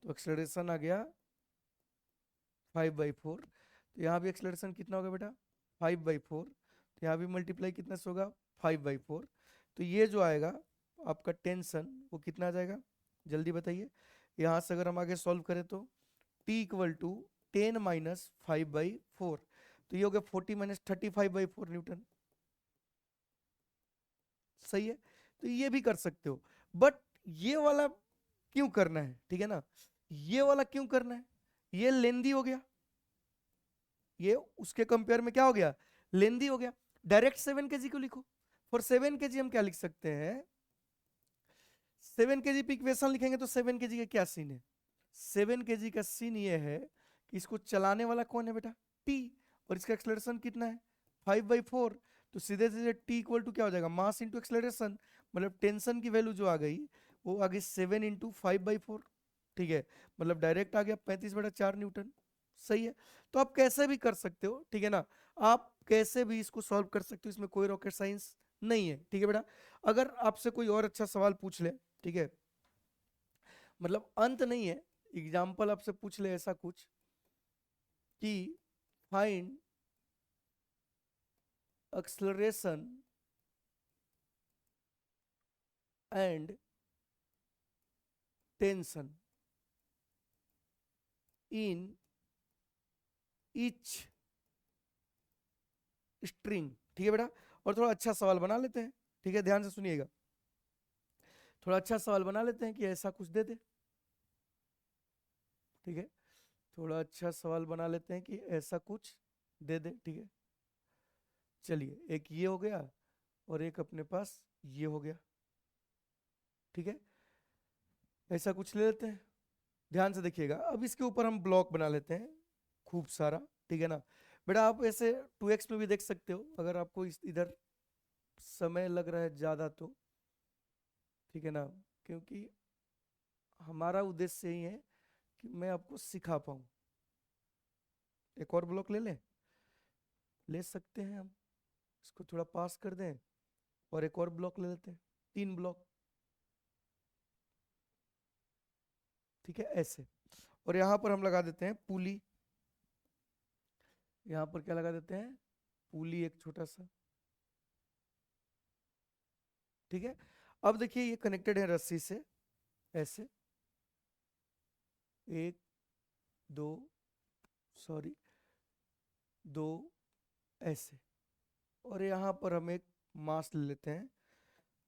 तो एक्सलेरेशन आ गया 5/4। तो यहाँ भी एक्सलेरेशन कितना होगा बेटा 5/4, तो यहाँ भी मल्टीप्लाई कितना से होगा 5/4। तो ये जो आएगा आपका टेंशन वो कितना आ जाएगा, जल्दी बताइए। यहाँ से अगर हम आगे सॉल्व करें तो t इक्वल टू 10 माइनस 5/4, तो ये हो गया 40 माइनस 35/4 न्यूटन, सही है। तो ये भी कर सकते हो, बट ये वाला क्यों करना है, ठीक है ना, ये वाला क्यों करना है, ये लेंदी हो गया, ये उसके कंपेयर में क्या हो गया लेंदी हो गया। डायरेक्ट 7 kg को लिखो, फॉर 7 kg हम क्या लिख सकते हैं, 7 kg पे इक्वेशन लिखेंगे तो 7 kg का क्या सीन है, 7 kg का सीन ये है कि इसको चलाने वाला कौन है बेटा टी, और इसका एक्सलेरेशन कितना है 5/4। तो सीधे सीधे टी इक्वल टू क्या हो जाएगा मास इंटू एक्सलेरेशन, मतलब टेंशन की वैल्यू जो आ गई वो आ गई 7 इंटू 5/4, ठीक है। मतलब डायरेक्ट आ गया 35/4 न्यूटन, सही है। तो आप कैसे भी कर सकते हो, ठीक है ना, आप कैसे भी इसको सॉल्व कर सकते हो, इसमें कोई रॉकेट साइंस नहीं है, ठीक है बेटा। अगर आपसे कोई और अच्छा सवाल पूछ ले, ठीक है, मतलब अंत नहीं है, एग्जाम्पल आपसे पूछ ले ऐसा कुछ कि find acceleration and tension in each string, ठीक है बेटा। और थोड़ा अच्छा सवाल बना लेते हैं, ठीक है, ध्यान से सुनिएगा, थोड़ा अच्छा सवाल बना लेते हैं कि ऐसा कुछ दे दे, ठीक है, थोड़ा अच्छा सवाल बना लेते हैं कि ऐसा कुछ दे दे, ठीक है। चलिए एक ये हो गया और एक अपने पास ये हो गया, ठीक है, ऐसा कुछ ले लेते हैं। ध्यान से देखिएगा, अब इसके ऊपर हम ब्लॉक बना लेते हैं खूब सारा, ठीक है ना। बेटा आप ऐसे 2x में भी देख सकते हो अगर आपको इधर समय लग रहा है ज़्यादा तो, ठीक है ना, क्योंकि हमारा उद्देश्य यही है कि मैं आपको सिखा पाऊँ। एक और ब्लॉक ले लें, ले सकते हैं हम, इसको थोड़ा पास कर दें और एक और ब्लॉक ले लेते हैं, 3 ब्लॉक, ठीक है ऐसे। और यहाँ पर हम लगा देते हैं पुली, यहाँ पर क्या लगा देते हैं पुली एक छोटा सा, ठीक है। अब देखिए ये कनेक्टेड है रस्सी से ऐसे, 1 2 सॉरी 2 ऐसे, और यहाँ पर हम एक मास ले लेते हैं,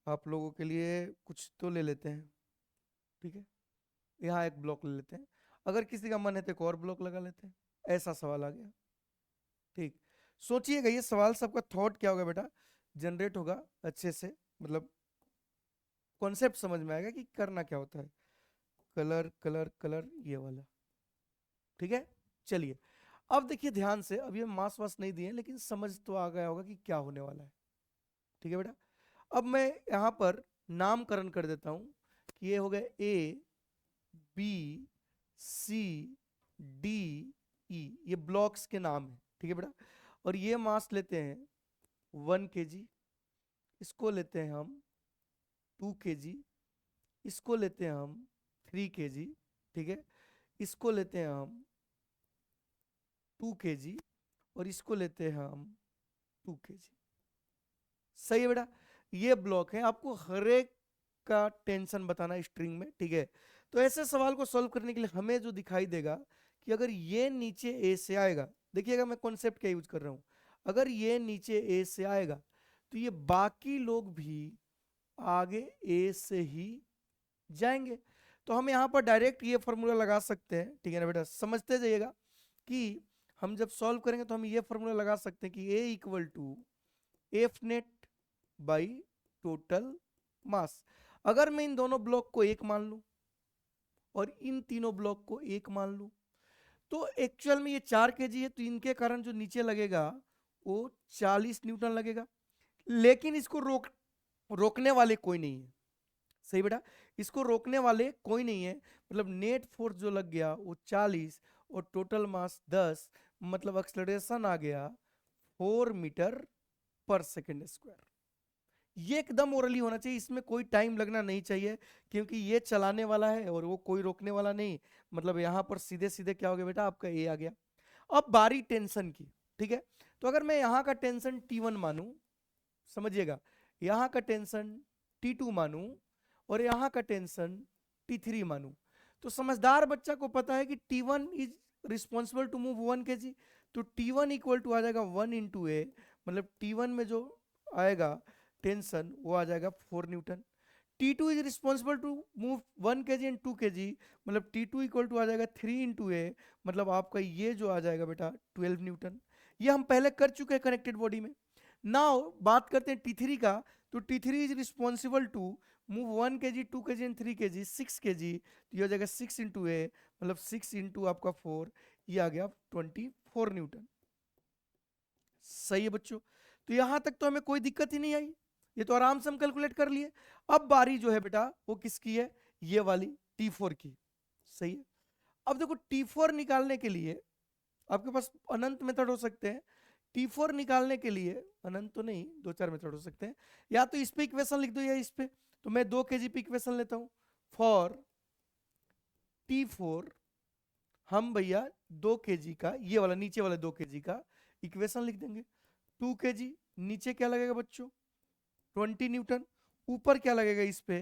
आप लोगों के लिए कुछ तो ले लेते हैं, ठीक है। यहाँ एक ब्लॉक ले लेते हैं, अगर किसी का मन है तो एक और ब्लॉक लगा लेते हैं, ऐसा सवाल आ गया, ठीक। सोचिएगा ये सवाल सबका थॉट क्या होगा बेटा, जनरेट होगा अच्छे से, मतलब कॉन्सेप्ट समझ में आएगा कि करना क्या होता है, कलर कलर कलर ये वाला, ठीक है। चलिए अब देखिए ध्यान से, अब ये मास वास नहीं दिए लेकिन समझ तो आ गया होगा कि क्या होने वाला है, ठीक है बेटा। अब मैं यहाँ पर नामकरण कर देता हूँ कि ये हो गए A B C D E, ये ब्लॉक्स के नाम है, ठीक है बेटा। और ये मास लेते हैं 1 kg, इसको लेते हैं हम 2 kg, इसको लेते हैं हम 3 kg, ठीक है। इसको लेते हैं हम 2 kg और इसको लेते हैं हम 2 kg। सही है बेटा। ये ब्लॉक है, आपको हर एक का टेंशन बताना है स्ट्रिंग में, ठीक है। तो ऐसे सवाल को सॉल्व करने के लिए हमें जो दिखाई देगा कि अगर ये नीचे ए से आएगा, देखिएगा मैं कॉन्सेप्ट क्या यूज कर रहा हूं, अगर ये नीचे ए से आएगा तो ये बाकी लोग भी आगे ए से ही जाएंगे। तो हम यहाँ पर डायरेक्ट ये फॉर्मूला लगा सकते हैं, ठीक है ना बेटा। समझते जाइएगा कि हम जब सॉल्व करेंगे तो हम ये फॉर्मूला लगा सकते हैं कि a equal to F net by total mass. अगर मैं इन दोनों ब्लॉक को एक मान लूं और इन तीनों ब्लॉक को एक मान लूं तो एक्चुअल में ये 4 kg है, तो इनके कारण जो नीचे लगेगा वो 40 न्यूटन लगेगा। लेकिन इसको रोकने वाले कोई नहीं है। सही बेटा, इसको रोकने वाले कोई नहीं है, मतलब नेट फोर्स जो लग गया वो 40 और टोटल मास 10, मतलब एक्सेलरेशन आ गया 4 मीटर पर सेकेंड स्क्वायर। ये एकदम ओरली होना चाहिए, इसमें कोई टाइम लगना नहीं चाहिए, क्योंकि ये चलाने वाला है और वो कोई रोकने वाला नहीं। मतलब यहाँ पर सीधे सीधे क्या हो गया बेटा, आपका ए आ गया। अब बारी टेंशन की, ठीक है। तो अगर मैं यहाँ का टेंशन T1 मानूं, समझिएगा, यहाँ का टेंशन T2 मानूं और यहाँ का टेंशन T3 मानूं, तो समझदार बच्चा को पता है कि T1 is responsible to move 1 kg, तो T1 इक्वल टू आ जाएगा 1 इंटू ए, मतलब T1 में जो आएगा टेंशन वो आ जाएगा 4 newton. T2 is responsible to move 1 kg and 2 kg, मतलब T2 इक्वल टू आ जाएगा 3 इंटू ए, मतलब आपका ये जो आ जाएगा बेटा 12 न्यूटन। ये हम पहले कर चुके हैं कनेक्टेड बॉडी में। नाउ बात करते हैं T3 का, तो T3 is responsible to move 1 kg 2 kg and 3 kg 6 kg, तो ये हो जाएगा 6 इंटू ए, मतलब 6 इंटू आपका 4, ये आ गया 24 न्यूटन। सही है बच्चों, तो यहां तक तो हमें कोई दिक्कत ही नहीं आई, ये तो आराम से हम कैलकुलेट कर लिए। अब बारी जो है बेटा वो किसकी है, ये वाली T4 की। सही है। अब देखो T4 निकालने के लिए आपके पास अनंत मेथड हो सकते हैं। T4 निकालने के लिए अनंत तो नहीं, 2-4 मेथड हो सकते हैं। या तो इस पे इक्वेशन लिख दो या इस पे, तो मैं 2 kg पे इक्वेशन लेता हूं। फॉर T4 हम भैया 2 kg का, ये वाला नीचे वाला 2 kg का इक्वेशन लिख देंगे। 2 kg नीचे क्या लगेगा बच्चों, 20 न्यूटन, ऊपर क्या लगेगा इस पे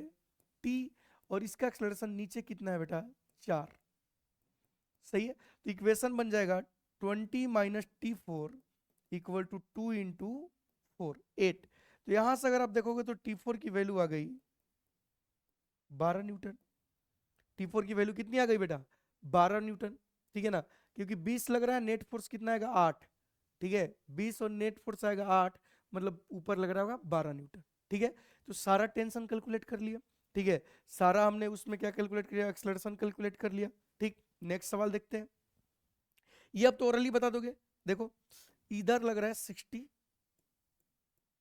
T, और इसका एक्सेलरेशन नीचे कितना है बेटा 4। सही है, तो इक्वेशन बन जाएगा 20 minus T4 equal to 2 into 4, 8। तो यहां से अगर आप देखोगे तो T4 की वैल्यू आ गई 12 न्यूटन। T4 की वैल्यू कितनी आ गई बेटा, 12 न्यूटन, ठीक है ना। क्योंकि 20 लग रहा है, नेट फोर्स कितना आएगा 8, ठीक है। 20 और नेट फोर्स आएगा 8, मतलब ऊपर लग रहा होगा 12 न्यूटन, ठीक है। तो सारा टेंशन कैलकुलेट कर लिया, ठीक है। सारा हमने उसमें क्या कैलकुलेट किया, एक्सेलरेशन कैलकुलेट कर लिया, ठीक। नेक्स्ट सवाल देखते हैं। ये अब तो ओरली बता दोगे। देखो इधर लग रहा है 60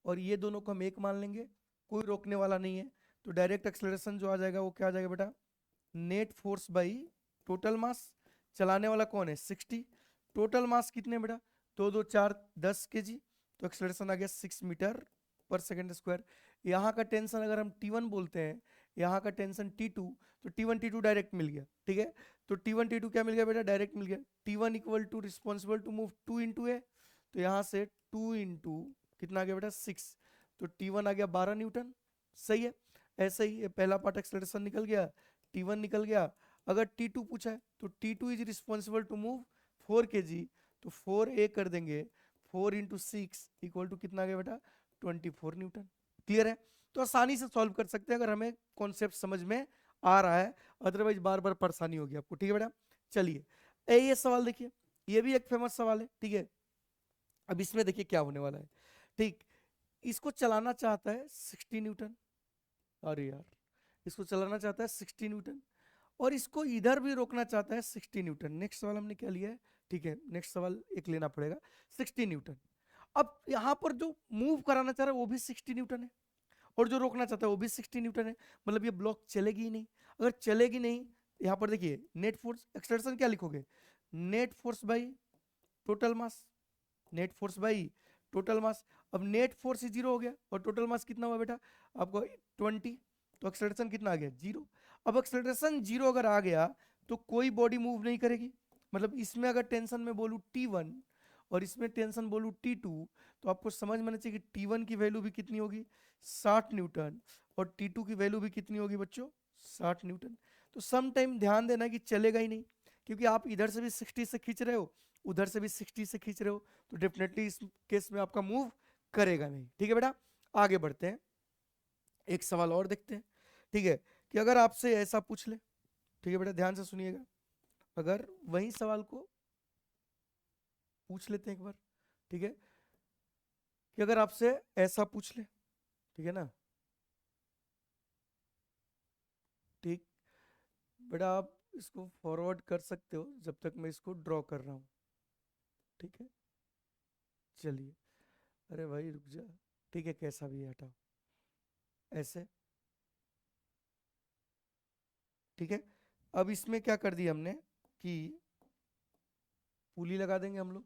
और ये दोनों को हम एक मान लेंगे, कोई रोकने वाला नहीं है, तो डायरेक्ट एक्सेलरेशन जो आ जाएगा वो क्या आ जाएगा बेटा, नेट फोर्स बाई टोटल मास। चलाने वाला कौन है 60, टोटल मास कितने बेटा 2 2 4 10 kg, तो एक्सेलरेशन आ गया 6 मीटर पर सेकेंड स्क्वायर। यहाँ का टेंशन अगर हम T1 बोलते हैं, यहाँ का टेंशन T2, तो T1 T2 डायरेक्ट मिल गया, ठीक है। तो T1 T2 क्या मिल गया बेटा, डायरेक्ट मिल गया। T1 equal to responsible to move 2 into a, तो यहाँ से 2 इंटू कितना आ गया बेटा 6, तो T1 आ गया 12 न्यूटन। सही है, ऐसे ही ये पहला पार्ट एक्सेलरेशन निकल गया, T1 निकल गया। अगर T2 पूछा है तो T2 is responsible to move 4 kg, तो 4a कर देंगे, 4 इंटू 6 इक्वल टू कितना आ गया बेटा 24 न्यूटन। क्लियर है, तो आसानी से सॉल्व कर सकते हैं अगर हमें कॉन्सेप्ट समझ में आ रहा है, अदरवाइज बार बार परेशानी होगी आपको, ठीक है बेटा। चलिए ये सवाल देखिए, ये भी एक फेमस सवाल है, ठीक है। अब इसमें देखिए क्या होने वाला है, ठीक। इसको चलाना चाहता है 60 न्यूटन, अरे यार, इसको चलाना चाहता है 60 न्यूटन और इसको इधर भी रोकना चाहता है 60 न्यूटन। नेक्स्ट सवाल हमने क्या लिया है, ठीक है, नेक्स्ट सवाल एक लेना पड़ेगा 60 न्यूटन। अब यहाँ पर जो मूव कराना चाह रहा है वो भी 60 न्यूटन है, और जो रोकना चाहता है वो भी 60 न्यूटन है। मतलब ये ब्लॉक चलेगी ही नहीं। अगर चलेगी नहीं, यहाँ पर देखिए नेट फोर्स एक्सलरेशन क्या लिखोगे, net force by total mass, net force by total मास। अब नेट फोर्स ही जीरो हो गया और टोटल मास कितना हुआ बेटा आपको 20, तो एक्सलरेशन कितना आ गया, जीरो। अब एक्सलरेशन जीरो अगर आ गया तो कोई बॉडी मूव नहीं करेगी। मतलब इसमें अगर टेंशन में बोलूँ T1 और इसमें टेंशन बोलूँ T2, तो आपको समझ में आना चाहिए कि T1 की वैल्यू भी कितनी होगी, 60 न्यूटन, और T2 की वैल्यू भी कितनी होगी बच्चों, 60 न्यूटन। तो सम टाइम ध्यान देना कि चलेगा ही नहीं, क्योंकि आप इधर से भी 60 से खींच रहे हो, उधर से भी 60 से खींच रहे हो, तो डेफिनेटली इस केस में आपका मूव करेगा नहीं। ठीक है बेटा, आगे बढ़ते हैं, एक सवाल और देखते हैं। ठीक है, कि अगर आपसे ऐसा पूछ ले, ठीक है बेटा ध्यान से सुनिएगा, अगर वही सवाल को पूछ लेते हैं एक बार, ठीक है, कि अगर आपसे ऐसा पूछ ले, ठीक है ना, ठीक बेटा आप इसको फॉरवर्ड कर सकते हो जब तक मैं इसको ड्रॉ कर रहा हूं। ठीक है, चलिए, अरे भाई रुक जा, ठीक है कैसा भी है हटाओ, ऐसे, ठीक है। अब इसमें क्या कर दिया हमने कि पुली लगा देंगे हम लोग,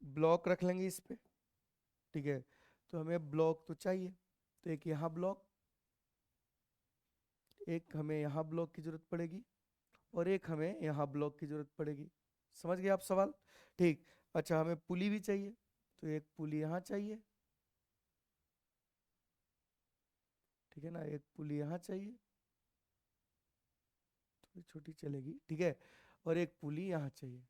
ब्लॉक रख लेंगे इस पे, ठीक है। तो हमें ब्लॉक तो चाहिए, तो एक यहाँ ब्लॉक, एक हमें यहाँ ब्लॉक की जरूरत पड़ेगी, और एक हमें यहाँ ब्लॉक की जरूरत पड़ेगी। समझ गए आप सवाल, ठीक। अच्छा हमें पुली भी चाहिए, तो एक पुली यहाँ चाहिए, ठीक है ना, एक पुली यहाँ चाहिए, थोड़ी छोटी चलेगी, ठीक है, और एक पुली यहाँ चाहिए,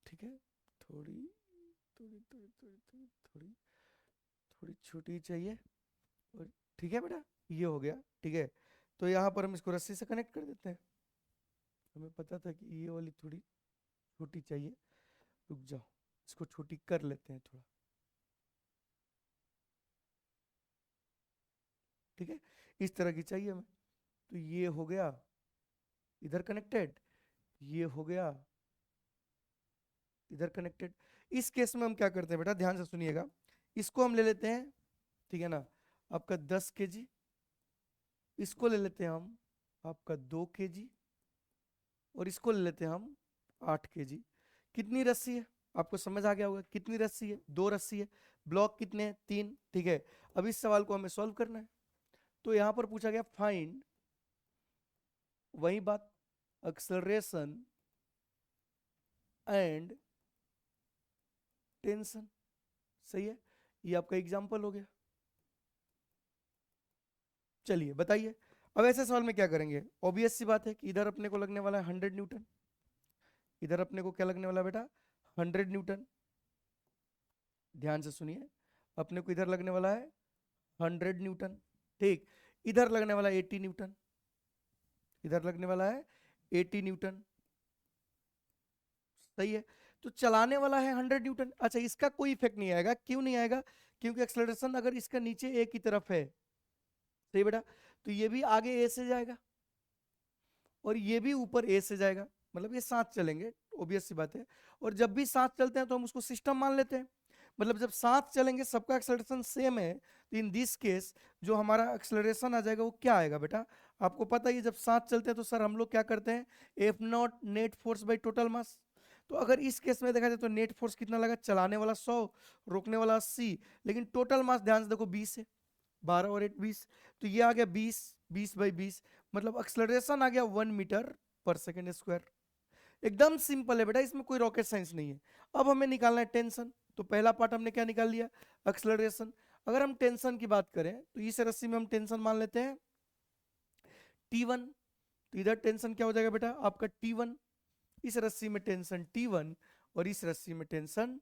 ठीक है। थोड़ी थोड़ी थोड़ी थोड़ी थोड़ी थोड़ी थोड़ी छोटी चाहिए, और ठीक है बेटा, ये हो गया, ठीक है। तो यहाँ पर हम इसको रस्सी से कनेक्ट कर देते हैं, हमें पता था कि ये वाली थोड़ी छोटी चाहिए, रुक जाओ इसको छोटी कर लेते हैं थोड़ा, ठीक है, इस तरह की चाहिए हमें। तो ये हो गया इधर कनेक्टेड, ये हो गया इधर कनेक्टेड। इस केस में हम क्या करते हैं बेटा, ध्यान से सुनिएगा, इसको हम ले लेते हैं, ठीक है ना, आपका 10 kg, इसको ले लेते हैं हम आपका 2 kg, और इसको ले लेते हैं हम 8 kg। कितनी रस्सी है आपको समझ आ गया होगा, कितनी रस्सी है, 2 रस्सी है, ब्लॉक कितने हैं, 3, ठीक है। अब इस सवाल को हमें सॉल्व करना है, तो यहां पर पूछा गया फाइंड, वही बात, एक्सेलरेशन एंड टेंशन, सही है, ये आपका एग्जाम्पल हो गया। चलिए बताइए, अब ऐसे सवाल में क्या करेंगे, ऑब्वियस सी बात है कि इधर अपने को लगने वाला है 100 न्यूटन, इधर अपने को क्या लगने वाला है बेटा, 100 न्यूटन। ध्यान से सुनिए, अपने को इधर लगने वाला है 100 न्यूटन, ठीक। इधर लगने वाला है 80 न्यूटन, इधर लगने वाला है 80 न्यूटन, सही है। तो चलाने वाला है 100 न्यूटन। अच्छा इसका कोई इफेक्ट नहीं आएगा, क्यों नहीं आएगा, क्योंकि एक्सलरेशन अगर इसका नीचे ए की तरफ है, सही बेटा, तो ये भी आगे ए से जाएगा और ये भी ऊपर ए से जाएगा, मतलब ये साथ चलेंगे, ओबियस सी बात है। और जब भी साथ चलते हैं तो हम उसको सिस्टम मान लेते हैं, मतलब जब साथ चलेंगे सबका एक्सेलरेशन सेम है, तो इन दिस केस जो हमारा एक्सेलरेशन आ जाएगा वो क्या आएगा बेटा, आपको पता ही है, जब साथ चलते हैं तो सर हम लोग क्या करते हैं, F not net force by total मास। तो अगर इस केस में देखा जाए तो नेट फोर्स कितना लगा, चलाने वाला 100, रोकने वाला 80, लेकिन टोटल मास ध्यान से देखो 20 है, 12 और 8 20, तो ये आ गया 20, 20/20, मतलब एक्सलरेशन आ गया 1 मीटर/सेकेंड स्क्वायर। एकदम सिंपल है बेटा, इसमें कोई रॉकेट साइंस नहीं है। अब हमें निकालना है टेंशन, तो पहला पार्ट हमने क्या निकाल लिया, एक्सलरेशन। अगर हम टेंशन की बात करें तो इस रस्सी में हम टेंशन मान लेते हैं T1, तो इधर टेंशन क्या हो जाएगा बेटा आपका T1, इस रस्सी में टेंशन T1 और इस रस्सी में टेंशन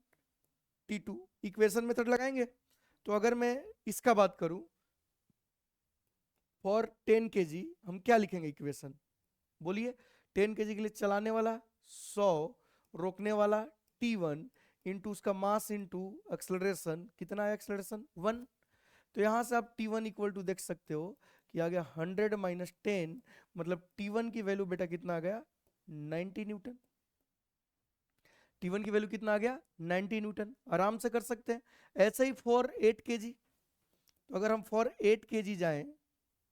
T2। इक्वेशन मेथड लगाएंगे, तो अगर मैं इसका बात करूं फॉर 10 kg हम क्या लिखेंगे इक्वेशन, बोलिए। 10 kg के लिए चलाने वाला 100, रोकने वाला T1 इंटू उसका मास इंटू एक्सलरेशन, कितना है एक्सलरेशन 1। तो यहाँ से आप T1 इक्वल टू देख सकते हो कि आ गया 100 माइनस 10, मतलब T1 की वैल्यू बेटा कितना आ गया 90 न्यूटन। T1 की वैल्यू कितना आ गया 90 न्यूटन, आराम से कर सकते हैं। ऐसे ही फॉर 8 kg, तो अगर हम फॉर 8 kg जाएं,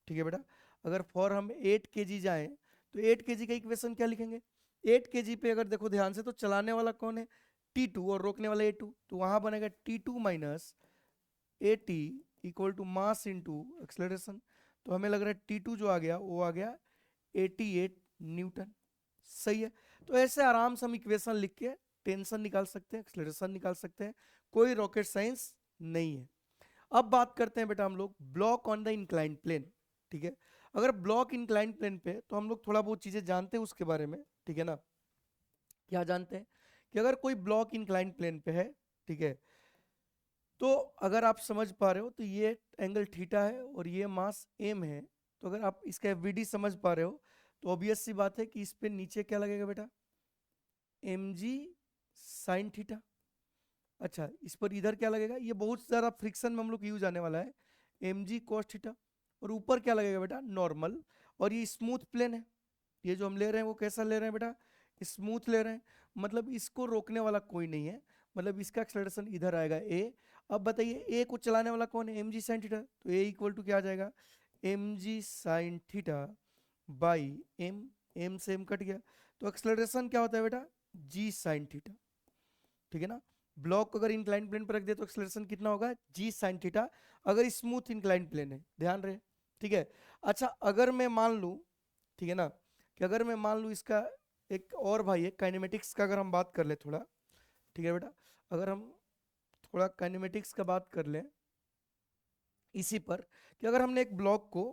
ठीक है बेटा, अगर फॉर हम 8 kg जाएं तो 8 kg का इक्वेशन क्या लिखेंगे? 8 kg पे अगर देखो ध्यान से तो चलाने वाला कौन है? T2 और रोकने वाला A2, तो वहां बनेगा T2 minus AT equal to mass into acceleration. तो हमें लग रहा है T2 जो आ गया वो आ गया 88 न्यूटन। सही है। तो ऐसे आराम से हम इक्वेशन लिख के टेंशन निकाल सकते हैं, एक्सलेरेशन निकाल सकते हैं, कोई रॉकेट साइंस नहीं है। अब बात करते हैं बेटा हम लोग block on the inclined plane. ठीक है, अगर ब्लॉक इंक्लाइंड प्लेन पे तो हम लोग थोड़ा बहुत चीजें जानते हैं उसके बारे में, ठीक है ना। क्या जानते हैं कि अगर कोई ब्लॉक इंक्लाइंड प्लेन पे है, ठीक है, तो अगर आप समझ पा रहे हो तो ये एंगल थीटा है और ये मास एम है। तो अगर आप इसका एफवीडी समझ पा रहे हो तो ऑब्वियस सी बात है कि इस पे नीचे क्या लगेगा बेटा, एम जी साइन थीटा। अच्छा, इस पर इधर क्या लगेगा, ये बहुत सारा फ्रिक्शन में हम लोग यूज आने वाला है, एम जी कॉस थीटा। और ऊपर क्या लगेगा बेटा, नॉर्मल। और ये स्मूथ प्लेन है, ये जो हम ले रहे हैं वो कैसा ले रहे हैं बेटा, स्मूथ ले रहे हैं, मतलब इसको रोकने वाला कोई नहीं है, मतलब इसका एक्सेलरेशन इधर आएगा ए। अब बताइए ए को चलाने वाला कौन है, एम जी साइन थीटा, तो ए इक्वल टू क्या आ जाएगा, m g sine theta by m, m से एम कट गया, तो एक्सेलरेशन क्या होता है बेटा, जी साइन थीटा। ठीक है ना, ब्लॉक को अगर इंक्लाइन प्लेन पर रख दे तो एक्सेलरेशन कितना होगा, जी साइन थीटा, अगर स्मूथ इंक्लाइन प्लेन है, ध्यान रहे। ठीक है, अच्छा अगर मैं मान लूं, ठीक है ना, कि अगर मैं मान लूं इसका एक और भाई है काइनेमेटिक्स का, अगर हम बात कर ले थोड़ा, ठीक है बेटा, अगर हम थोड़ा काइनेमेटिक्स का बात कर लें इसी पर, कि अगर हमने एक ब्लॉक को,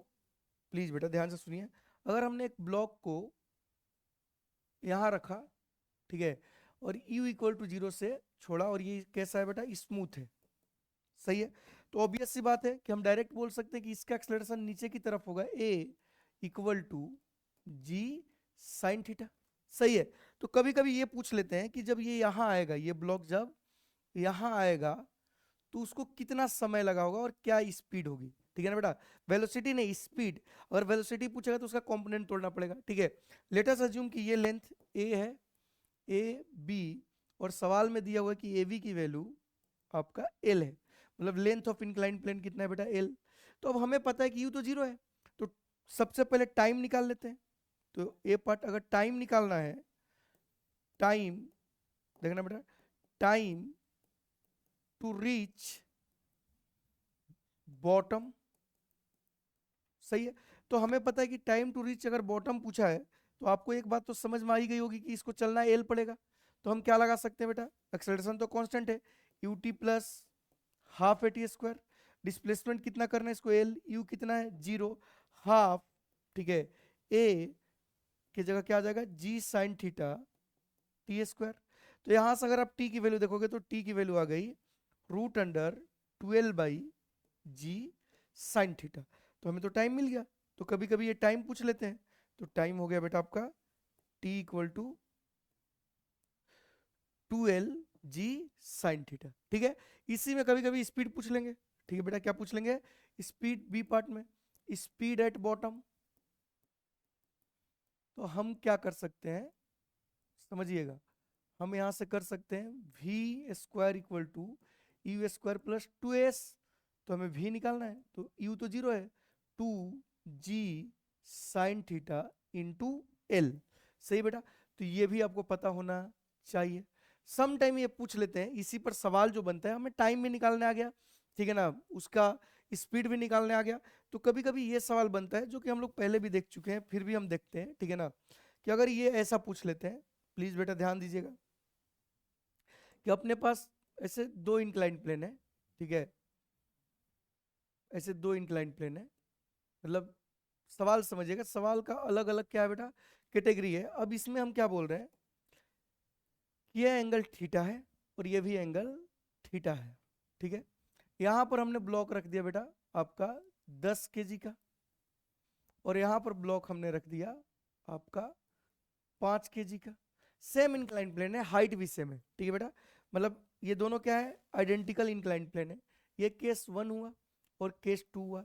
प्लीज बेटा ध्यान से सुनिए, अगर हमने एक ब्लॉक को यहां रखा, ठीक है, और u इक्वल टू 0 से छोड़ा, और ये कैसा है बेटा, स्मूथ है, सही है, तो ऑब्वियस सी बात है कि हम डायरेक्ट बोल सकते हैं कि इसका एक्सेलरेशन नीचे की तरफ होगा a equal to g sine theta. सही है, तो कभी कभी ये पूछ लेते हैं कि जब ये यहां आएगा, ये ब्लॉक जब यहां आएगा तो उसको कितना समय लगा होगा और क्या स्पीड होगी, ठीक है ना बेटा, वेलोसिटी नहीं स्पीड। अगर वेलोसिटी पूछेगा तो उसका कंपोनेंट तोड़ना पड़ेगा। ठीक है, लेट अस अज्यूम कि ये लेंथ a है, ए बी, और सवाल में दिया हुआ है कि ए बी की वैल्यू आपका एल है, मतलब लेंथ ऑफ इंक्लाइन प्लेन कितना है बेटा, एल। तो अब हमें पता है कि यू तो 0 है, तो सबसे पहले टाइम निकाल लेते हैं। तो ए पार्ट अगर टाइम निकालना है, टाइम देखना बेटा, टाइम टू रीच बॉटम, सही है, तो हमें पता है कि टाइम टू रीच अगर बॉटम पूछा है तो आपको एक बात तो समझ में आ ही गई होगी कि इसको चलना एल पड़ेगा। तो हम क्या लगा सकते हैं बेटा, एक्सेलरेशन तो कांस्टेंट है, U T plus half A T square, displacement कितना करना है इसको एल, यू कितना है 0, हाफ, ठीक है, ए की जगह क्या आ जाएगा, जी साइन थीटा टी स्क्वायर। तो यहां से अगर आप टी की वैल्यू देखोगे तो टी की वैल्यू आ गई root under 12 by g sine theta. तो हमें तो टाइम मिल गया, तो कभी कभी ये टाइम पूछ लेते हैं, तो टाइम हो गया बेटा आपका T equal to 2l g sine theta. ठीक है, इसी में कभी कभी स्पीड पूछ लेंगे, ठीक है बेटा, क्या पूछ लेंगे, स्पीड बी पार्ट में, स्पीड एट बॉटम। तो हम क्या कर सकते हैं समझिएगा, हम यहां से कर सकते हैं v square equal to u square plus 2s। तो हमें v निकालना है, तो u तो 0 है, 2g sine theta into L. सही बेटा, तो ये भी आपको पता होना चाहिए। सम टाइम ये पूछ लेते हैं, इसी पर सवाल जो बनता है, हमें टाइम भी निकालने आ गया, ठीक है ना, उसका स्पीड भी निकालने आ गया। तो कभी कभी ये सवाल बनता है जो कि हम लोग पहले भी देख चुके हैं, फिर भी हम देखते हैं, ठीक है ना, कि अगर ये ऐसा पूछ लेते हैं, प्लीज बेटा ध्यान दीजिएगा, कि अपने पास ऐसे दो इंक्लाइन प्लेन है, ठीक है, ऐसे दो इंक्लाइन प्लेन है, मतलब सवाल समझिएगा, सवाल का अलग अलग क्या है बेटा, कैटेगरी है। अब इसमें हम क्या बोल रहे हैं, ये एंगल थीटा है और ये भी एंगल थीटा है, ठीक है, यहां पर हमने ब्लॉक रख दिया बेटा आपका 10 kg का, और यहां पर ब्लॉक हमने रख दिया आपका 5 kg का। सेम इंक्लाइन प्लेन है, हाइट भी सेम है, ठीक है बेटा, मतलब ये दोनों क्या है, आइडेंटिकल इंक्लाइन प्लेन है। ये केस 1 हुआ, और केस 2 हुआ,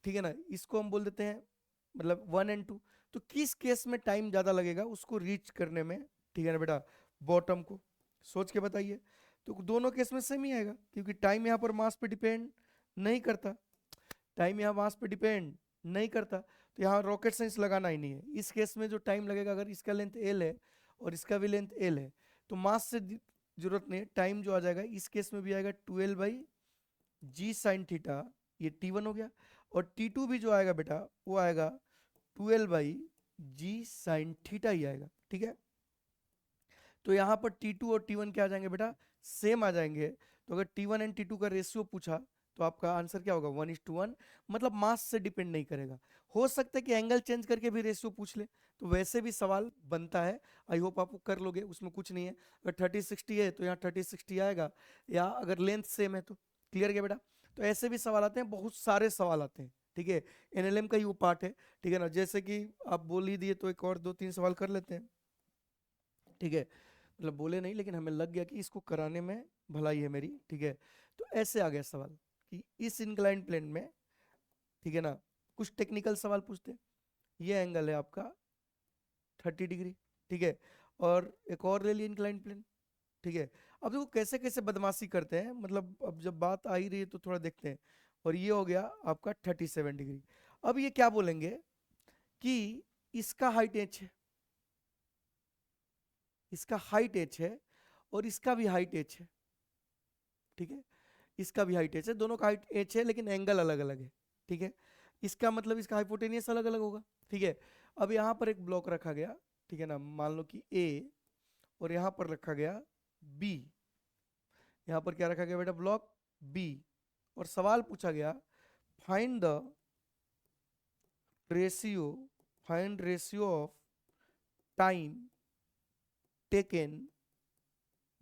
ठीक है ना, इसको हम बोल देते हैं मतलब 1 एंड 2। तो किस केस में टाइम ज्यादा लगेगा उसको रीच करने में, ठीक है ना बेटा, बॉटम को, सोच के बताइए। तो दोनों केस में सेम ही आएगा, क्योंकि टाइम यहाँ पर मास पे डिपेंड नहीं करता, टाइम यहाँ मास पे डिपेंड नहीं करता, तो यहाँ रॉकेट साइंस लगाना ही नहीं है। इस केस में जो टाइम लगेगा, अगर इसका लेंथ एल है और इसका भी लेंथ एल है, तो मास से जरूरत नहीं है, टाइम जो आ जाएगा इस केस में भी आएगा 12/g साइन थीटा, ये T1 हो गया। और T2 भी जो आएगा बेटा वो आएगा 12/g साइन थीटा ही आएगा, ठीक है। तो यहाँ पर T2 और T1 क्या आ जाएंगे बेटा, सेम आ जाएंगे। तो अगर T1 एंड T2 का रेशियो पूछा तो आपका आंसर क्या होगा, 1:1, मतलब मास से डिपेंड नहीं करेगा। हो सकता है कि एंगल चेंज करके भी रेशियो पूछ ले, तो वैसे भी सवाल बनता है। आई होप आप कर लोगे, उसमें कुछ नहीं है। अगर 30-60 है तो यहाँ 30-60 आएगा, या अगर लेंथ सेम है तो। क्लियर गया बेटा। तो ऐसे भी सवाल आते हैं, बहुत सारे सवाल आते हैं, ठीक है। एनएलएम का ही वो पार्ट है, ठीक है ना। जैसे कि आप बोल ही दिए तो एक और 2-3 सवाल कर लेते हैं, ठीक है। मतलब बोले नहीं, लेकिन हमें लग गया कि इसको कराने में भलाई है मेरी, ठीक है। तो ऐसे आ गया सवाल कि इस इंक्लाइन प्लेन में, ठीक है ना, कुछ टेक्निकल सवाल पूछते हैं। ये एंगल है आपका 30 डिग्री, ठीक है। और एक और ले लिया इंक्लाइन प्लेन, ठीक है। अब देखो कैसे कैसे बदमाशी करते हैं, मतलब अब जब बात आ ही रही है तो थोड़ा देखते हैं। और ये हो गया आपका 37 डिग्री। अब ये क्या बोलेंगे कि इसका हाइट h है, इसका हाइट h है, और इसका भी हाइट h है, ठीक है। इसका भी हाइट h है, दोनों का हाइट h है, लेकिन एंगल अलग अलग है, ठीक है। इसका मतलब इसका हाइपोटेनियस अलग अलग होगा, ठीक है। अब यहाँ पर एक ब्लॉक रखा गया, ठीक है ना, मान लो कि A, और यहाँ पर रखा गया B। यहाँ पर क्या रखा गया बेटा, ब्लॉक B। और सवाल पूछा गया, find the ratio, find ratio of time taken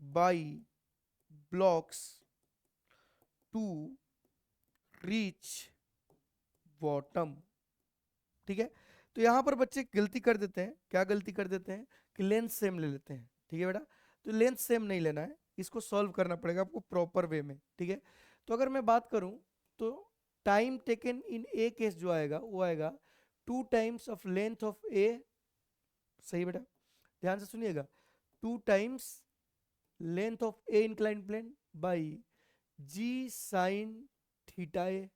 by blocks to reach bottom, ठीक है। तो यहाँ पर बच्चे गलती कर देते हैं, क्या गलती कर देते हैं कि लेंथ सेम ले लेते हैं, ठीक है बेटा। तो लेंथ सेम नहीं लेना है, इसको सॉल्व करना पड़ेगा आपको प्रॉपर वे में, ठीक है। तो अगर मैं बात करूं तो time taken in a case जो आएगा वो आएगा 2 times of length of a, सही बेटा, ध्यान से सुनिएगा, 2 times length of a incline plane by g sine theta a,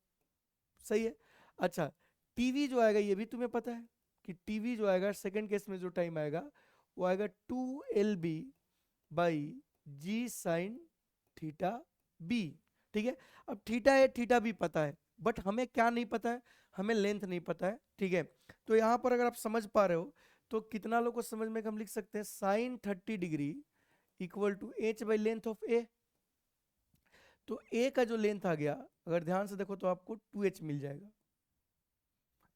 सही है। अच्छा, टीवी जो आएगा ये भी तुम्हें पता है कि टीवी जो आएगा सेकंड केस में जो टाइम आएगा वो आएगा 2LB by g sine theta B, ठीक है। अब थीटा है, थीटा भी पता है, बट हमें क्या नहीं पता है, हमें लेंथ नहीं पता है, ठीक है। तो यहाँ पर अगर आप समझ पा रहे हो तो कितना लोग को समझ में हम लिख सकते हैं, sine 30 degree equal to h by length of a. तो ए का जो लेंथ आ गया, अगर ध्यान से देखो तो आपको 2h मिल जाएगा।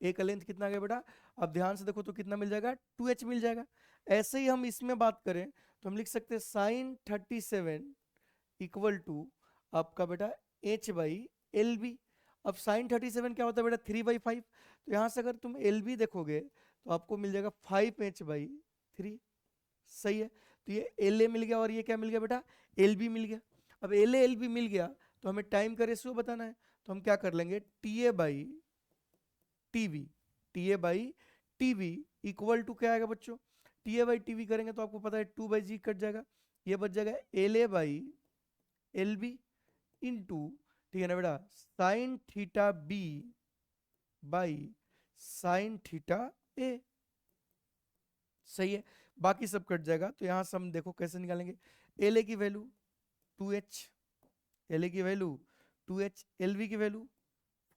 ए का लेंथ कितना आ गया बेटा, अब ध्यान से देखो तो कितना मिल जाएगा, 2h मिल जाएगा। ऐसे ही हम इसमें बात करें तो हम लिख सकते हैं साइन 37 इक्वल टू आपका बेटा h बाई एल बी। अब साइन 37 क्या होता है बेटा, 3/5। तो यहाँ से अगर तुम एल बी देखोगे तो आपको मिल जाएगा 5h/3, सही है। तो ये एल ए मिल गया और ये क्या मिल गया बेटा, एल बी मिल गया। अब एल एल बी मिल गया तो हमें टाइम का रेशियो बताना है, तो हम क्या कर लेंगे, T A by TV, T A by TV equal to क्या आएगा बच्चों, टी ए बाई टीवी करेंगे तो आपको पता है 2/g कट जाएगा, ये बच जाएगा l a by l b into, ठीक है ना बेटा, sine theta b by sine theta a, सही है। बाकी सब कट जाएगा, तो यहां से हम देखो कैसे निकालेंगे, एल ए की वैल्यू 2h, एल ए की वैल्यू 2h, एल बी की value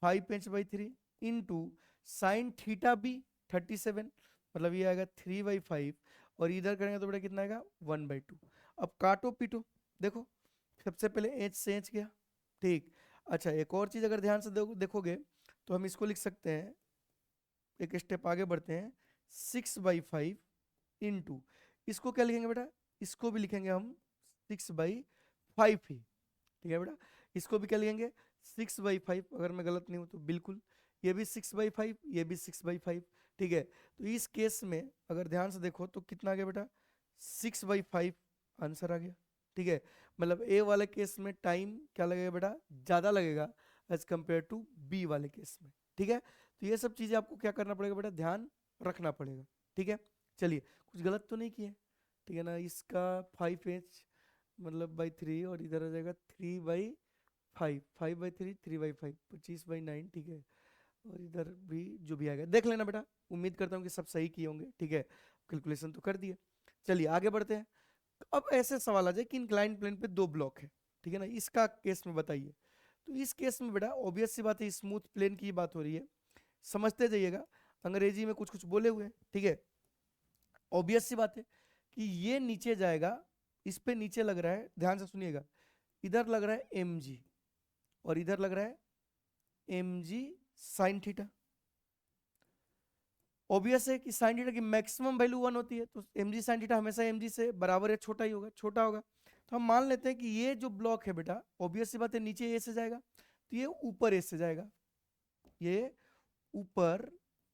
5h/3 into sine theta B 37, मतलब ये आएगा 3/5, और इधर करेंगे तो बेटा कितना आएगा 1/2। अब काटो पीटो, देखो सबसे पहले h से h गया, ठीक। अच्छा, एक और चीज अगर ध्यान से देखोगे तो हम इसको लिख सकते हैं, एक स्टेप आगे बढ़ते हैं, 6/5 इंटू, इसको क्या लिखेंगे बेटा, इसको भी लिखेंगे हम 6/5 ही, ठीक है बेटा। इसको भी क्या लिखेंगे 6/5, अगर मैं गलत नहीं हूं तो बिल्कुल, ये भी 6/5, ये भी 6/5, ठीक है। तो इस केस में अगर ध्यान से देखो तो कितना आ गया बेटा, 6/5 आंसर आ गया, ठीक है। मतलब ए वाले केस में टाइम क्या लगेगा बेटा, ज्यादा लगेगा, एज कंपेयर टू बी वाले केस में, ठीक है। तो ये सब चीजें आपको क्या करना पड़ेगा बेटा, ध्यान रखना पड़ेगा, ठीक है। चलिए, कुछ गलत तो नहीं किए, ठीक है ना। इसका 5h मतलब बाई 3 और इधर आ जाएगा 3/5, 5/3, 3/5, 25/9, ठीक है। और इधर भी जो भी आएगा देख लेना बेटा, उम्मीद करता हूँ कि सब सही किए होंगे, ठीक है। कैलकुलेशन तो कर दिए। चलिए आगे बढ़ते हैं। अब ऐसे सवाल आ जाए कि इंक्लाइन प्लेन पे 2 ब्लॉक है, ठीक है ना, इसका केस में बताइए। तो इस केस में बेटा ऑब्वियस सी बात है, स्मूथ प्लेन की बात हो रही है, समझते जाइएगा, अंग्रेजी में कुछ कुछ बोले हुए हैं, ठीक है। ऑब्वियस सी बात है कि ये नीचे जाएगा, इस पे नीचे लग रहा है, ध्यान से सुनिएगा, इधर लग रहा है mg और इधर लग रहा है mg साइन थीटा। ऑब्वियस है कि साइन थीटा की मैक्सिमम वैल्यू 1 होती है, तो mg साइन थीटा हमेशा mg से बराबर या छोटा ही होगा, छोटा होगा। तो हम मान लेते हैं कि ये जो ब्लॉक है बेटा, ऑब्वियस सी बात है नीचे ए से जाएगा, तो ये ऊपर ए से जाएगा, ये ऊपर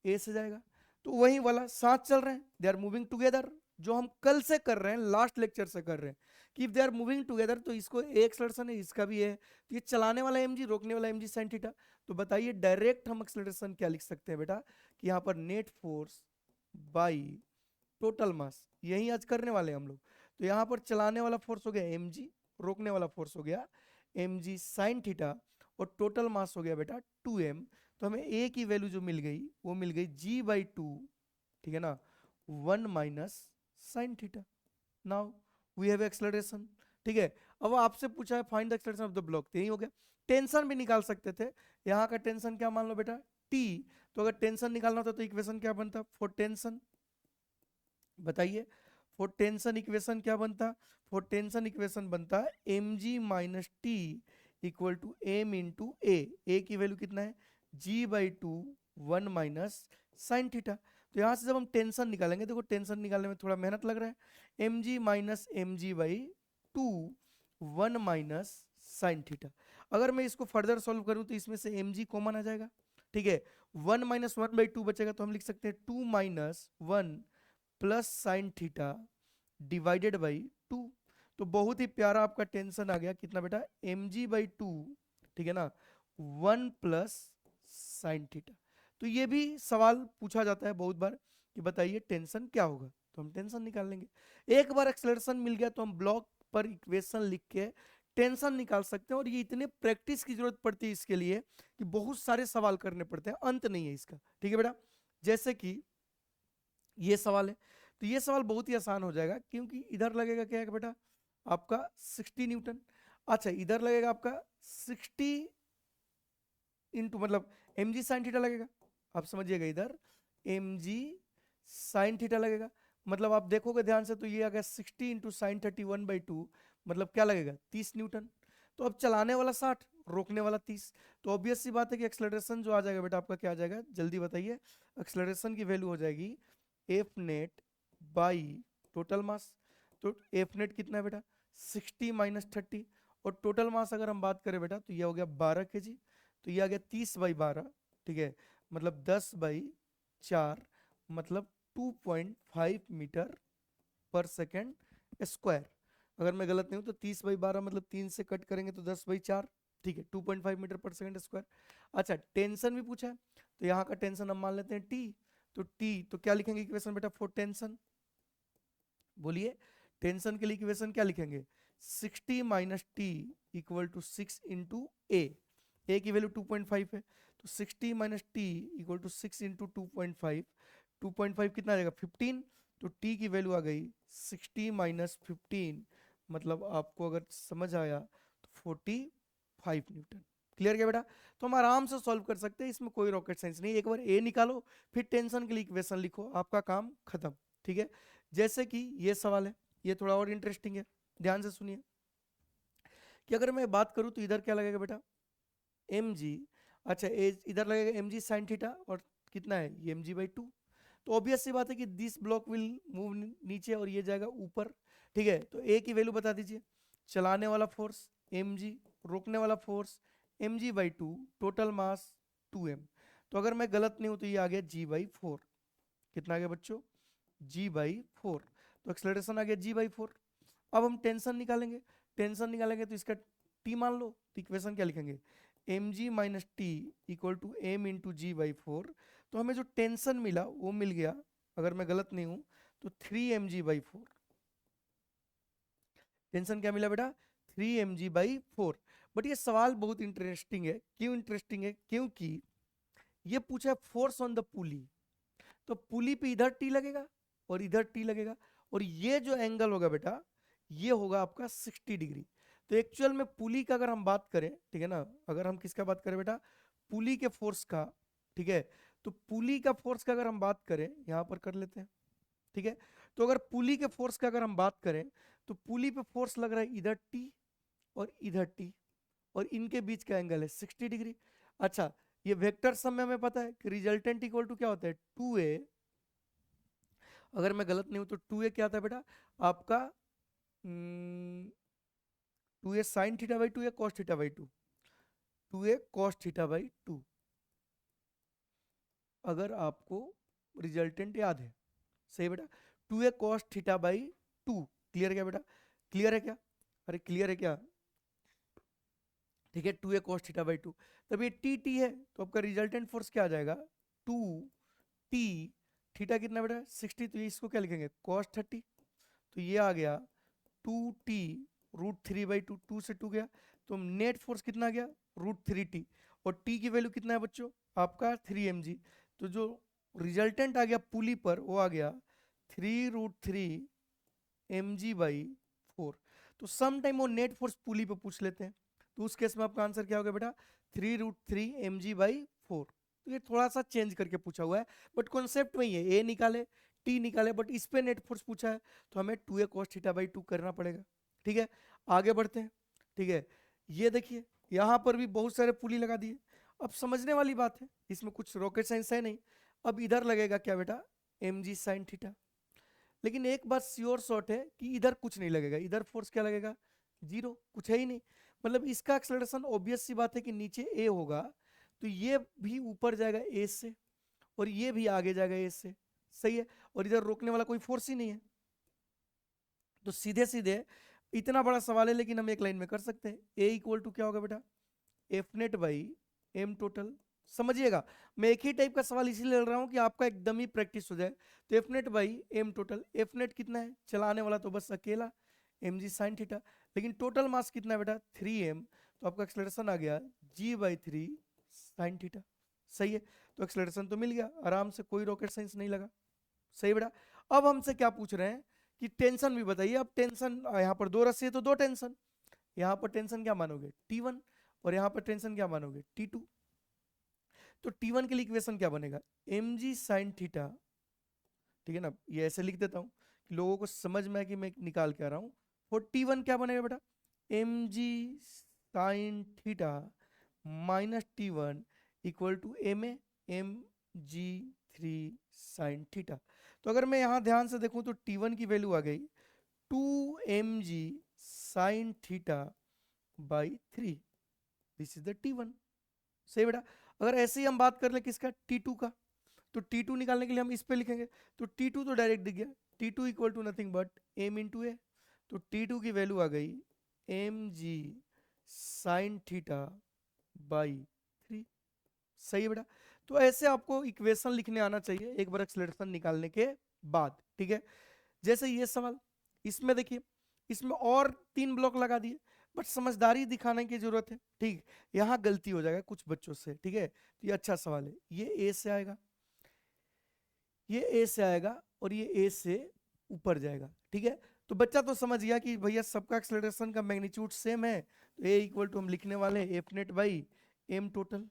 ए से जाएगा। तो वही वाला साथ चल रहे हैं, दे आर मूविंग टुगेदर, जो हम कल से कर रहे हैं, लास्ट लेक्चर से कर रहे हैं कि if they are moving together तो इसको ए एक्सलरेशन है, इसका भी है, तो ये चलाने वाला mg, रोकने वाला mg साइन थीटा। तो बताइए डायरेक्ट हम एक्सलरेशन क्या लिख सकते हैं बेटा, कि यहाँ पर नेट फोर्स बाई टोटल मास, यही आज करने वाले हैं हम लोग। तो यहाँ पर चलाने वाला फोर्स हो गया mg, रोकने वाला फोर्स हो गया mg साइन थीटा, और टोटल मास हो गया बेटा 2m। तो हमें ए की वैल्यू जो मिल गई वो मिल गई g/2, ठीक है ना, 1 minus sine theta. Now we have acceleration, ठीक है। अब आपसे पूछा है find the acceleration of the block, यही हो गया। टेंशन भी निकाल सकते थे, यहाँ का टेंशन क्या मान लो बेटा t, तो अगर टेंशन निकालना होता तो इक्वेशन क्या बनता फॉर टेंशन, बताइए फॉर टेंशन इक्वेशन क्या बनता, फॉर टेंशन इक्वेशन बनता mg minus T equal to m into a की वैल्यू कितना है g/2, 1 माइनस साइन थीटा। तो यहाँ से जब हम टेंशन निकालेंगे, देखो टेंशन निकालने में थोड़ा मेहनत लग रहा है, mg minus mg/2, 1 minus sine theta. अगर मैं इसको फर्दर सॉल्व करूं तो इसमें से mg कॉमन आ जाएगा, ठीक है। 1 माइनस 1/2 बचेगा, तो हम लिख सकते हैं 2 minus 1 plus sine theta divided by 2। तो बहुत ही प्यारा आपका टेंशन आ गया, कितना बेटा mg/2, ठीक है ना, 1 प्लस साइन थीटा। तो ये भी सवाल पूछा जाता है बहुत बार कि बताइए टेंशन क्या होगा, तो हम टेंशन निकाल लेंगे। एक बार एक्सेलरेशन मिल गया तो हम ब्लॉक पर इक्वेशन लिख के टेंशन निकाल सकते हैं। और ये इतने प्रैक्टिस की जरूरत पड़ती है इसके लिए कि बहुत सारे सवाल करने पड़ते हैं, अंत नहीं है इसका, ठीक है बेटा। जैसे कि ये सवाल है, तो ये सवाल बहुत ही आसान हो जाएगा, क्योंकि इधर लगेगा क्या है बेटा आपका 60 न्यूटन। अच्छा इधर लगेगा आपका 60 इंटू मतलब mg साइन थीटा लगेगा, आप समझिएगा, इधर mg साइन थीटा लगेगा, मतलब आप देखोगे ध्यान से तो ये आ गया 60 इंटू साइन 31/2, मतलब क्या लगेगा 30 न्यूटन। तो अब चलाने वाला 60, रोकने वाला 30, तो ऑब्वियस सी बात है कि एक्सेलरेशन जो आ जाएगा बेटा आपका क्या आ जाएगा, जल्दी बताइए। एक्सेलरेशन की वैल्यू हो जाएगी एफ नेट बाई टोटल मास। तो एफ नेट कितना है बेटा 60 माइनस 30, और टोटल मास अगर हम बात करें बेटा तो ये हो गया 12 kg, तो ये आ गया 30/12, ठीक है, मतलब 10/4, मतलब 2.5 मीटर पर सेकेंड स्क्वायर। अगर मैं गलत नहीं हूं तो 30/12 मतलब 3 से कट करेंगे तो 10/4, ठीक है, 2.5 मीटर पर सेकेंड स्क्वायर। अच्छा टेंशन भी पूछा है, तो यहाँ का टेंशन हम मान लेते हैं टी, तो टी तो क्या लिखेंगे इक्वेशन बेटा फॉर टेंशन, बोलिए टेंशन के लिए इक्वेशन क्या लिखेंगे, 60 minus T equal to 6 into a की वैल्यू 2.5 है, तो 60 minus T equal to 6 into 2.5, 2.5 कितना आ जाएगा 15, तो टी की वैल्यू आ गई 60 माइनस 15, मतलब आपको अगर समझ आया तो 45 न्यूटन। क्लियर क्या बेटा, तो हम आराम से सॉल्व कर सकते हैं, इसमें कोई रॉकेट साइंस नहीं, एक बार ए निकालो फिर टेंशन के लिए इक्वेशन लिखो, आपका काम खत्म, ठीक है। जैसे कि ये सवाल है, ये थोड़ा और इंटरेस्टिंग है, ध्यान से सुनिए कि अगर मैं बात करूं तो इधर क्या लगेगा बेटा mg, अच्छा इधर लगेगा mg साइन थीटा, और कितना है ये mg/2। तो ऑब्वियस सी बात है कि दिस ब्लॉक विल मूव नीचे और ये जाएगा ऊपर, ठीक है। तो ए की वैल्यू बता दीजिए, चलाने वाला फोर्स mg, रोकने वाला force mg/2, total mass 2m। तो अगर मैं गलत नहीं हूं तो ये आ गया g/4, कितना आ गया बच्चों g/4, तो एक्सेलरेशन आ गया g/4। अब हम टेंशन निकालेंगे, टेंशन निकालेंगे तो इसका टी मान लो, तो इक्वेशन क्या लिखेंगे m g minus T equal to m into g by 4, तो हमें जो टेंशन मिला वो मिल गया, अगर मैं गलत नहीं हूं तो 3 mg/4। टेंशन क्या मिला बेटा? 3 mg/4। बट ये सवाल बहुत इंटरेस्टिंग है। क्यों इंटरेस्टिंग है? क्योंकि ये पूछा है फोर्स ऑन द पुली, तो पुली पे इधर टी लगेगा और इधर टी लगेगा, और ये जो एंगल होगा बेटा ये होगा आपका 60 डिग्री। तो एक्चुअल में पुली का अगर हम बात करें, ठीक है ना, अगर हम किसका बात करें बेटा? पुली के फोर्स का, ठीक है, तो पुली का फोर्स का अगर हम बात करें, यहां पर कर लेते हैं, ठीक है, तो अगर पुली के फोर्स का अगर हम बात करें तो पुली पे फोर्स लग रहा है इधर टी और इधर टी, और इनके बीच का एंगल है 60 डिग्री। अच्छा, ये वेक्टर सम में हमें पता है कि रिजल्टेंट इक्वल टू क्या होता है? 2a, अगर मैं गलत नहीं हूं तो 2a क्या आता है बेटा आपका? 2a साइन थीटा बाई 2 या cos theta by 2? 2a cos theta by 2, अगर आपको रिजल्टेंट याद है। सही बेटा, 2a cos theta by 2। Clear क्या बेटा? क्लियर है क्या? अरे क्लियर है क्या? ठीक है, 2a कॉस थीटा बाई 2। तब ये टी टी है तो आपका रिजल्टेंट फोर्स क्या आ जाएगा? 2t, थीटा कितना बेटा? 60, तो ये इसको क्या लिखेंगे? कॉस 30। तो ये आ गया 2t √3/2, 2 से 2 गया, तो नेट फोर्स कितना आ गया? √3t, और t की वैल्यू कितना है बच्चों आपका? 3 mg। तो जो रिजल्टेंट आ गया पुली पर वो आ गया 3√3 mg/4। तो सम टाइम वो नेट फोर्स पुली पे पूछ लेते हैं, तो उस केस में आपका आंसर क्या होगा बेटा? 3√3 mg/4। तो ये थोड़ा सा चेंज करके पूछा हुआ है, बट कॉन्सेप्ट वही है, ए निकाले टी निकाले, बट इस पे नेट फोर्स पूछा है तो हमें 2a cos θ/2 करना पड़ेगा। ठीक है, आगे बढ़ते हैं। ठीक है, ये देखिए यहाँ पर भी बहुत सारे पुली लगा दिए। अब समझने वाली बात है, इसमें कुछ रॉकेट साइंस है नहीं। अब इधर लगेगा क्या बेटा? mg sin θ। लेकिन एक बात श्योर शॉट है कि इधर कुछ नहीं लगेगा, इधर फोर्स क्या लगेगा? जीरो, कुछ है ही नहीं। मतलब इसका एक्सेलरेशन ऑब्वियस सी बात है कि नीचे ए होगा, तो ये भी ऊपर जाएगा ए से और ये भी आगे जाएगा ए से। सही है, और इधर रोकने वाला कोई फोर्स ही नहीं है। तो सीधे सीधे इतना बड़ा सवाल है लेकिन हम एक लाइन में कर सकते हैं। ए इक्वल टू क्या होगा बेटा? F net by M total. समझिएगा, मैं एक ही टाइप का सवाल इसीलिए ले रहा हूं कि आपका एकदम ही प्रैक्टिस हो जाए। तो F net by M total, F net कितना है? चलाने वाला तो बस अकेला एम जी साइन थीटा, लेकिन टोटल मास कितना है बेटा? 3m, तो आपका एक्सलेरेशन आ गया g/3 साइन थीटा। सही है, तो एक्सलेरेशन तो मिल गया आराम से, कोई रॉकेट साइंस नहीं लगा। सही बेटा, अब हमसे क्या पूछ रहे हैं कि टेंशन भी बताइए। अब टेंशन यहाँ पर दो रस्सी है तो दो टेंशन, यहाँ पर टेंशन क्या मानोगे? T1, और यहाँ पर टेंशन क्या मानोगे? T2। तो T1 के लिए इक्वेशन क्या बनेगा? mg sin theta. ठीक है ना, ये ऐसे लिख देता हूँ कि लोगों को समझ में आए कि मैं निकाल के आ रहा हूँ। और T1 क्या बनेगा बेटा? mg sin theta minus T1 equal to mg3 sin theta. तो अगर मैं यहाँ ध्यान से देखूं तो T1 की वैल्यू आ गई 2mg sin theta by 3। This is the T1। सही बेटा, अगर ऐसे ही हम बात कर ले किसका? T2 का, तो T2 निकालने के लिए हम इस पे लिखेंगे, तो T2 तो डायरेक्ट दिख गया, T2 equal to nothing but m into a. तो T2 की वैल्यू आ गई mg sin थीटा बाई 3। सही है बेटा, तो ऐसे आपको इक्वेशन लिखने आना चाहिए एक बार एक्सलेरेशन निकालने के बाद। ठीक है, जैसे ये सवाल, इसमें देखिए, इसमें और 3 ब्लॉक लगा दिए, बट समझदारी दिखाने की जरूरत है। ठीक, यहाँ गलती हो जाएगा कुछ बच्चों से। ठीक है, तो ये अच्छा सवाल है। ये ए से आएगा, ये ए से आएगा, और ये ए से ऊपर जाएगा। ठीक है, तो बच्चा तो समझ गया कि भैया सबका एक्सेलरेशन का मैग्नीट्यूड सेम है, तो ए इक्वल टू हम लिखने वाले हैं F net by M total.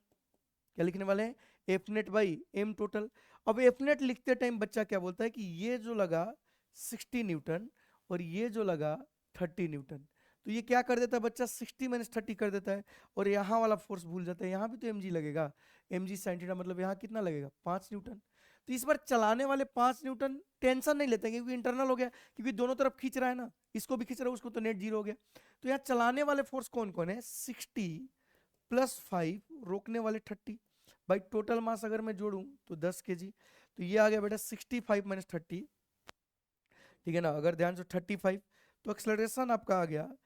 क्या लिखने वाले हैं? F net by M total. अब एफ नेट लिखते टाइम बच्चा क्या बोलता है कि ये जो लगा 60 न्यूटन और ये जो लगा 30 न्यूटन, तो ये क्या कर देता है बच्चा? 60 माइनस 30 कर देता है, और यहाँ वाला फोर्स भूल जाता है। यहाँ भी तो mg लगेगा, mg sin थीटा, मतलब यहाँ कितना लगेगा? 5 न्यूटन। तो इस बार चलाने वाले 5 न्यूटन टेंशन नहीं लेते क्योंकि इंटरनल हो गया, क्योंकि दोनों तरफ खींच रहा है ना, इसको भी खींच रहा है उसको, तो नेट जीरो हो गया। तो यहाँ चलाने वाले फोर्स कौन कौन है? 60 प्लस 5, रोकने वाले 30। भाई टोटल मास अगर मैं जोड़ूं तो 10 kg, तो ये आ गया बेटा 65 माइनस 30। ठीक है ना, अगर ध्यान से 35, तो एक्सलरेशन आपका आ गया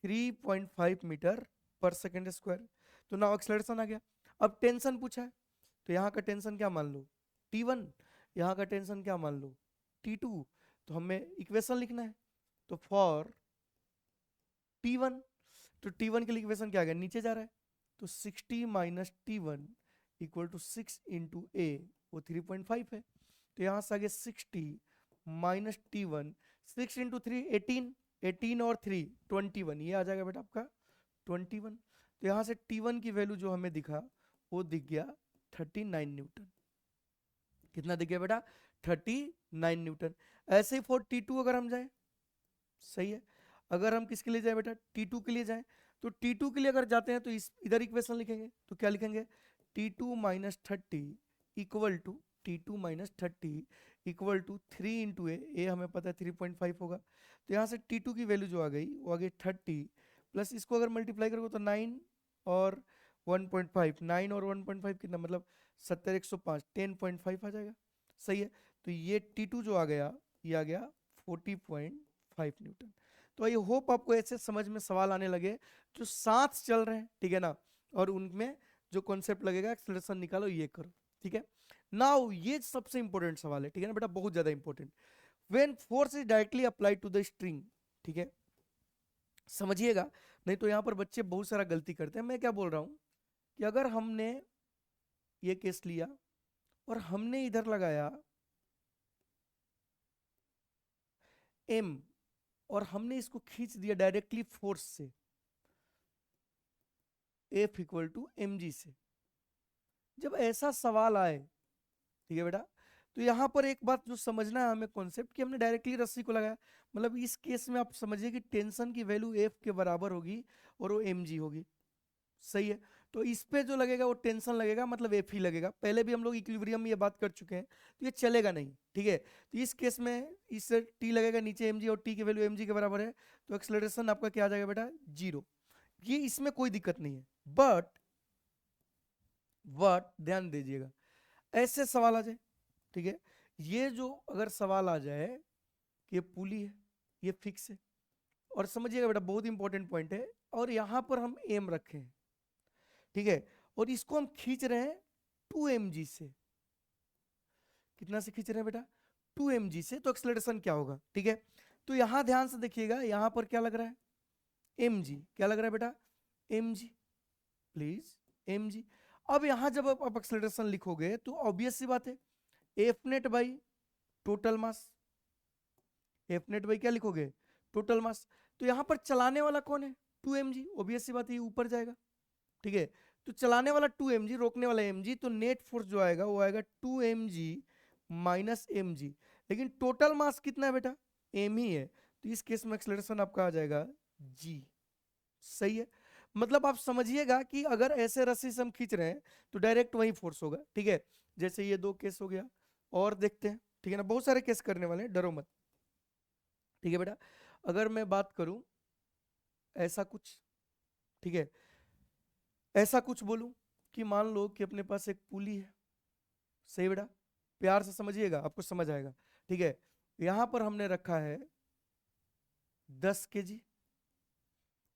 3.5 मीटर पर सेकेंड स्क्वायर। तो नाउ एक्सेलरेशन आ गया। अब टेंशन पूछा है, तो यहाँ का टेंशन क्या मान लो, T1, यहाँ का टेंशन क्या मान लो, T2। तो हमें इक्वेशन लिखना है, तो फॉर T1, तो T1 के लिए इक्वेशन क्या आ गया, नीचे जा रहा है, तो 60 minus T1 equal to 6 into a, वो 3.5 है। तो यहाँ से आगे 60 माइनस T1, 6 इंटू 3 18, 18 और 3 21, ये आ जाएगा बेटा आपका 21। तो यहाँ से T1 की वैल्यू जो हमें दिखा वो दिख गया 39 न्यूटन। कितना दिख गया बेटा, 39 न्यूटन। ऐसे ही फॉर T2 अगर हम जाए, सही है, अगर हम किसके लिए जाए बेटा, T2 के लिए जाए, तो T2 के लिए अगर जाते हैं तो इस इधर इक्वेशन लिखेंगे, तो क्या लिखेंगे, T2 minus 30 equal to T2 minus 30 equal to 3 into a हमें पता है 3.5 होगा। तो यहाँ से T2 की वैल्यू जो आ गई वो आ गई 30, प्लस इसको अगर मल्टीप्लाई करोगे तो 9 और 1.5, 9 और 1.5 कितना, मतलब 70, 105, 10.5 आ जाएगा, सही है। तो ये T2 जो आ गया, ये आ गया 40.5 न्यूटन। तो आई होप आपको ऐसे समझ में सवाल आने लगे जो साथ चल रहे हैं, ठीक है ना, और उनमें जो कॉन्सेप्ट लगेगा एक्सेलरेशन निकालो, ये करो, ठीक है। नाउ ये सबसे इंपॉर्टेंट सवाल है, ठीक है ना बेटा, बहुत ज्यादा important. When force is directly applied to the string, ठीक है, समझिएगा, नहीं तो यहाँ पर बच्चे बहुत सारा गलती करते हैं। मैं क्या बोल रहा हूँ कि अगर हमने ये केस लिया और हमने इधर लगाया m और हमने इसको खींच दिया डायरेक्टली फोर्स से, F इक्वल टू mg से, जब ऐसा सवाल आए, ठीक है बेटा, तो यहां पर एक बात जो समझना है हमें कॉन्सेप्ट, कि हमने डायरेक्टली रस्सी को लगाया, मतलब इस केस में आप समझिए कि टेंशन की वैल्यू F के बराबर होगी और वो mg होगी, सही है। तो इस पे जो लगेगा वो टेंशन लगेगा, मतलब F ही लगेगा। पहले भी हम लोग इक्विलिब्रियम में ये बात कर चुके हैं, तो ये चलेगा नहीं, ठीक है। तो इस केस में इस T लगेगा नीचे mg, और T की वैल्यू mg के बराबर है, तो एक्सेलरेशन आपका क्या आ जाएगा बेटा, 0। ये इसमें कोई दिक्कत नहीं है, बट ध्यान दीजिएगा, ऐसे सवाल आ जाए, ठीक है, ये जो अगर सवाल आ जाए कि ये पुली है, ये फिक्स है, और समझिएगा बेटा बहुत इंपॉर्टेंट पॉइंट है, और यहां पर हम एम रखे हैं, ठीक है, और इसको हम खींच रहे हैं 2mg से, कितना से खींच रहे हैं बेटा, 2mg से, तो एक्सेलरेशन क्या होगा, ठीक है। तो यहां ध्यान से देखिएगा, यहां पर क्या लग रहा है, mg, क्या लग रहा है बेटा, mg, प्लीज mg। अब यहां जब आप एक्सेलरेशन लिखोगे तो ऑब्वियस सी बात है, F net by total mass, F net by क्या लिखोगे, टोटल मास। तो यहां पर चलाने वाला कौन है, 2mg, ऑब्वियस सी बात है, ये ऊपर जाएगा, ठीक है। तो चलाने वाला 2mg, रोकने वाला mg, तो नेट फोर्स जो आएगा वो आएगा 2mg माइनस mg, लेकिन टोटल मास कितना है बेटा, m ही है, तो इस केस में एक्सेलरेशन आपका आ जाएगा g, सही है। मतलब आप समझिएगा कि अगर ऐसे रस्सी से हम खींच रहे हैं तो डायरेक्ट वही फोर्स होगा, ठीक है। जैसे ये 2 केस हो गया, और देखते हैं, ठीक है ना, बहुत सारे केस करने वाले हैं, डरो मत, ठीक है बेटा। अगर मैं बात करूं ऐसा कुछ, ठीक है, ऐसा कुछ बोलूं कि मान लो कि अपने पास एक पुली है, सही बेटा, प्यार से समझिएगा, आपको समझ आएगा, ठीक है। यहां पर हमने रखा है 10 kg,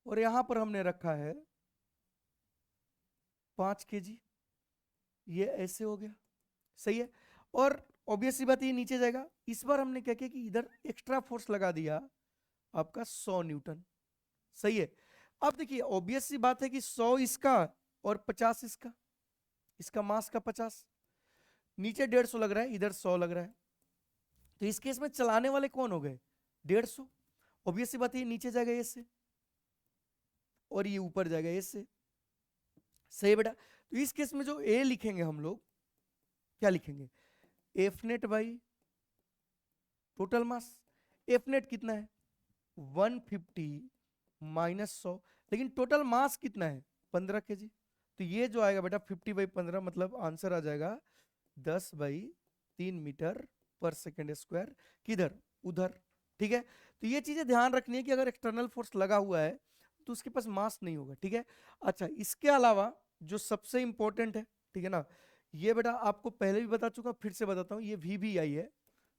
और यहां पर हमने रखा है 5 kg, ये ऐसे हो गया, सही है। और ऑब्वियस सी बात, ये नीचे जाएगा। इस बार हमने क्या किया कि इधर एक्स्ट्रा फोर्स लगा दिया आपका 100 न्यूटन, सही है। अब देखिए ऑब्वियस सी बात है कि 100 इसका और 50 इसका, इसका मास का 50, नीचे 150 लग रहा है, इधर 100 लग रहा है, तो इस केस में चलाने वाले कौन हो गए, 150, ऑब्वियस सी बात है, ये नीचे जाएगा इससे और ये ऊपर जाएगा इससे, सही बेटा। तो इस केस में जो ए लिखेंगे हम लोग, क्या लिखेंगे, F net by total mass. F net कितना है 150 माइनस 100, लेकिन टोटल मास कितना है 15 kg, तो ये जो आएगा बेटा 50/15, मतलब आंसर आ जाएगा 10/3 मीटर पर सेकेंड स्क्वायर, किधर, उधर, ठीक है। तो ये चीजें ध्यान रखनी है कि अगर एक्सटर्नल फोर्स लगा हुआ है तो उसके पास मास नहीं होगा, ठीक है। अच्छा, इसके अलावा जो सबसे इंपॉर्टेंट है, ठीक है ना, ये बेटा आपको पहले भी बता चुका, फिर से बताता हूँ, ये VBI है,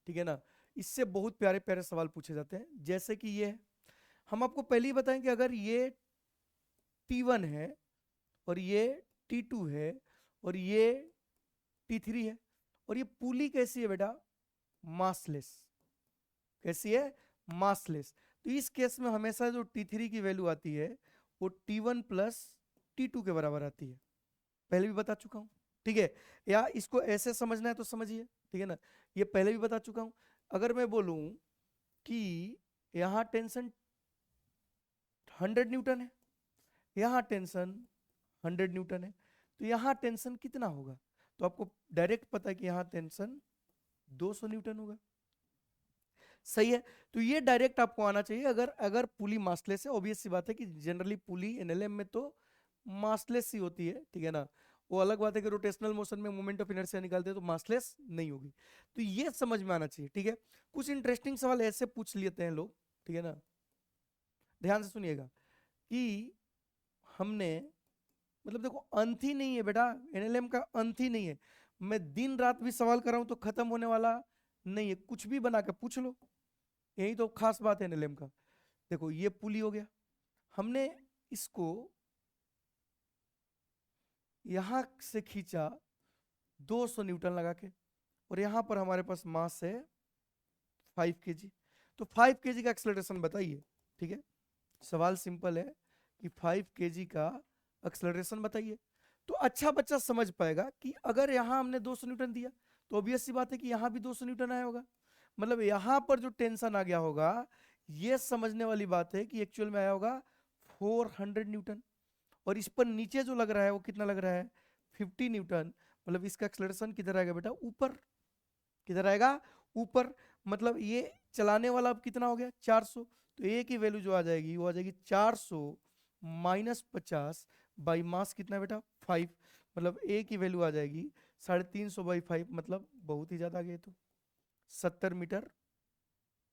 ठीक है ना। इससे बहुत प्यारे प्यारे सवाल पूछे जाते हैं, जैसे कि ये हम आपको पहले ही बताएं कि अगर ये T1 है और ये T2 है और ये T3 है। और ये पुली कैसी है बेटा? मासलेस। कैसी है? मासलेस। तो इस केस में हमेशा जो T3 की वैल्यू आती है वो T1 प्लस T2 के बराबर आती है, पहले भी बता चुका हूं, ठीक है। या इसको ऐसे समझना है तो समझिए, ठीक है ना, ये पहले भी बता चुका हूं। अगर मैं बोलूं कि यहां टेंशन 100 न्यूटन है, यहां टेंशन 100 न्यूटन है, तो यहां टेंशन कितना होगा? तो आपको डायरेक्ट पता है कि यहां टेंशन 200 न्यूटन होगा। सही है। तो ये डायरेक्ट आपको आना चाहिए अगर अगर पुली मासलेस है। ऑब्वियस सी बात है कि जनरली पुली एनएलएम में तो मासलेस ही होती है, ठीक है ना। वो अलग बात है कि रोटेशनल मोशन में मोमेंट ऑफ इनर्शिया निकालते हैं तो मासलेस नहीं होगी। तो ये समझ में आना चाहिए, ठीक है। कुछ इंटरेस्टिंग सवाल ऐसे पूछ लेते हैं लोग, ठीक है ना, ध्यान से सुनिएगा कि हमने मतलब देखो अंत ही नहीं है बेटा, एनएलएम का अंत ही नहीं है। मैं दिन रात भी सवाल कर रहा हूं तो खत्म होने वाला नहीं है, कुछ भी बना के पूछ लो। यही तो खास बात है एनएलएम का। देखो ये पुली हो गया, हमने इसको यहां से खींचा 200 न्यूटन लगा के, और यहां पर हमारे पास मास है 5 केजी। तो 5 केजी का एक्सेलरेशन बताइए, ठीक है। सवाल सिंपल है कि 5 केजी का एक्सेलरेशन बताइए। तो अच्छा बच्चा समझ पाएगा कि अगर यहां हमने 200 न्यूटन दिया तो ऑब्वियस सी बात है कि यहां भी 200 न्यूटन आया होगा। मतलब यहां पर जो टेंशन आ गया होगा, ये समझने वाली बात है कि एक्चुअल में आया होगा 400 न्यूटन। और इस पर नीचे जो लग रहा है वो कितना लग रहा है? 50 न्यूटन। मतलब इसका एक्सेलरेशन किधर आएगा बेटा? ऊपर। किधर आएगा? ऊपर। मतलब ये चलाने वाला अब कितना हो गया? 400। तो ए की वैल्यू जो आ जाएगी वो आ जाएगी 400 माइनस 50 बाई मास कितना बेटा? 5। मतलब ए की वैल्यू आ जाएगी 350 बाई 5, मतलब बहुत ही ज्यादा आ गया, तो 70 मीटर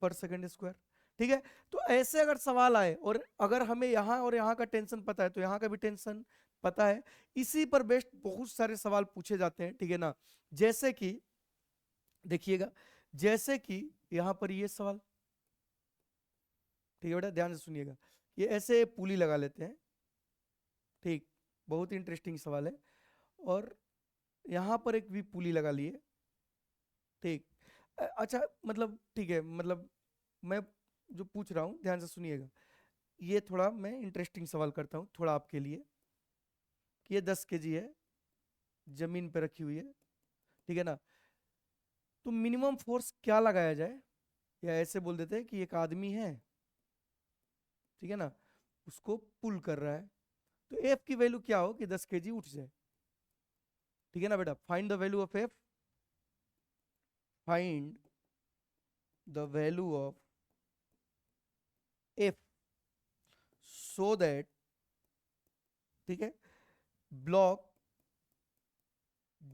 पर सेकंड स्क्वायर, ठीक है। तो ऐसे अगर सवाल आए और अगर हमें यहाँ और यहाँ का टेंशन पता है तो यहाँ का भी टेंशन पता है, इसी पर बेस्ड बहुत सारे सवाल पूछे जाते हैं, ठीक है ना। जैसे कि देखिएगा, जैसे कि यहाँ पर ये सवाल, ठीक है बेटा, ध्यान से सुनिएगा। ये ऐसे पुली लगा लेते हैं, ठीक, बहुत इंटरेस्टिंग सवाल है। और यहाँ पर एक भी पुली लगा लिए, ठीक। अच्छा, मतलब ठीक है, मतलब मैं जो पूछ रहा हूँ ध्यान से सुनिएगा। ये थोड़ा मैं इंटरेस्टिंग सवाल करता हूँ थोड़ा आपके लिए, कि ये 10 केजी है, जमीन पे रखी हुई है, ठीक है ना। तो मिनिमम फोर्स क्या लगाया जाए? या ऐसे बोल देते हैं कि एक आदमी है, ठीक है ना, उसको पुल कर रहा है, तो एफ की वैल्यू क्या हो कि 10 केजी उठ जाए, ठीक है ना बेटा। Find the value of F, find the value of F so that, ठीक है, ब्लॉक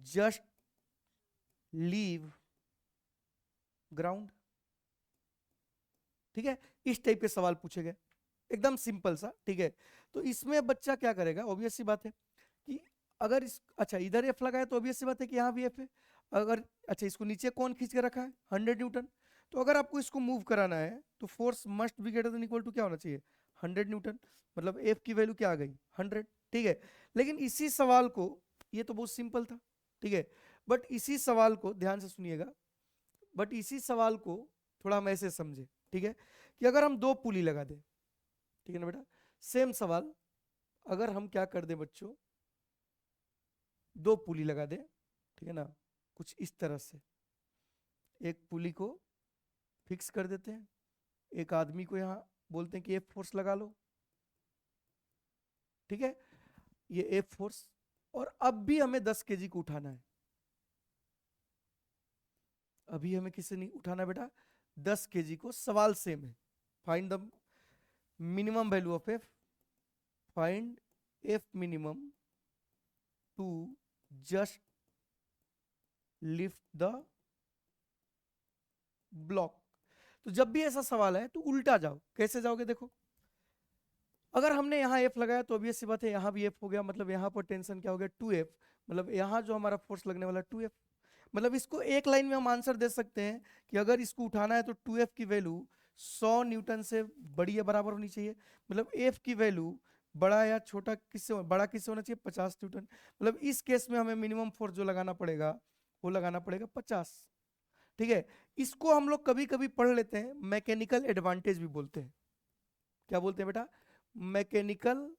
जस्ट लीव ग्राउंड, ठीक है। इस टाइप के सवाल पूछे गए, एकदम सिंपल सा, ठीक है। तो इसमें बच्चा क्या करेगा? ऑब्वियस सी बात है कि अगर इस अच्छा इधर एफ लगाया तो ऑब्वियस सी बात है कि यहाँ भी एफ है। अगर अच्छा इसको नीचे कौन खींच के रखा है? 100 न्यूटन। तो अगर आपको इसको मूव कराना है तो force must be greater than equal to क्या होना चाहिए? 100 न्यूटन। मतलब एफ की वैल्यू क्या आ गई? 100, ठीक है। लेकिन इसी सवाल को, ये तो बहुत सिंपल था, ठीक है, बट इसी सवाल को ध्यान से सुनिएगा, बट इसी सवाल को थोड़ा हम ऐसे समझे, ठीक है, कि अगर हम दो पुली लगा दें, ठीक है ना बेटा, सेम सवाल, अगर हम क्या कर दें बच्चों, दो पुली लगा दें, ठीक है ना, कुछ इस तरह से, एक पुली को फिक्स कर देते हैं, एक आदमी को यहां बोलते हैं कि एफ फोर्स लगा लो, ठीक है, ये एफ फोर्स। और अब भी हमें 10 केजी को उठाना है, अभी हमें किसे नहीं उठाना बेटा? 10 केजी को। सवाल सेम है, find the minimum value of F, find F minimum to just lift the block. तो जब भी ऐसा सवाल है तो उल्टा जाओ। कैसे जाओगे? देखो, अगर हमने यहाँ एफ लगाया तो ऑब्वियस सी बात है यहाँ भी एफ हो गया, मतलब यहाँ पर टेंशन क्या हो गया? 2F। मतलब यहाँ जो हमारा फोर्स लगने वाला 2F। मतलब इसको एक लाइन में हम आंसर दे सकते हैं कि अगर इसको उठाना है तो 2F की वैल्यू 100 न्यूटन से बड़ी या बराबर होनी चाहिए। मतलब F की वैल्यू बड़ा या छोटा किससे, बड़ा किससे होना चाहिए, 50 न्यूटन। मतलब इस केस में हमें मिनिमम फोर्स जो लगाना पड़ेगा वो लगाना पड़ेगा 50। ठीक है, इसको हम लोग कभी कभी पढ़ लेते हैं मैकेनिकल एडवांटेज भी बोलते हैं। क्या बोलते हैं बेटा, मैकेनिकल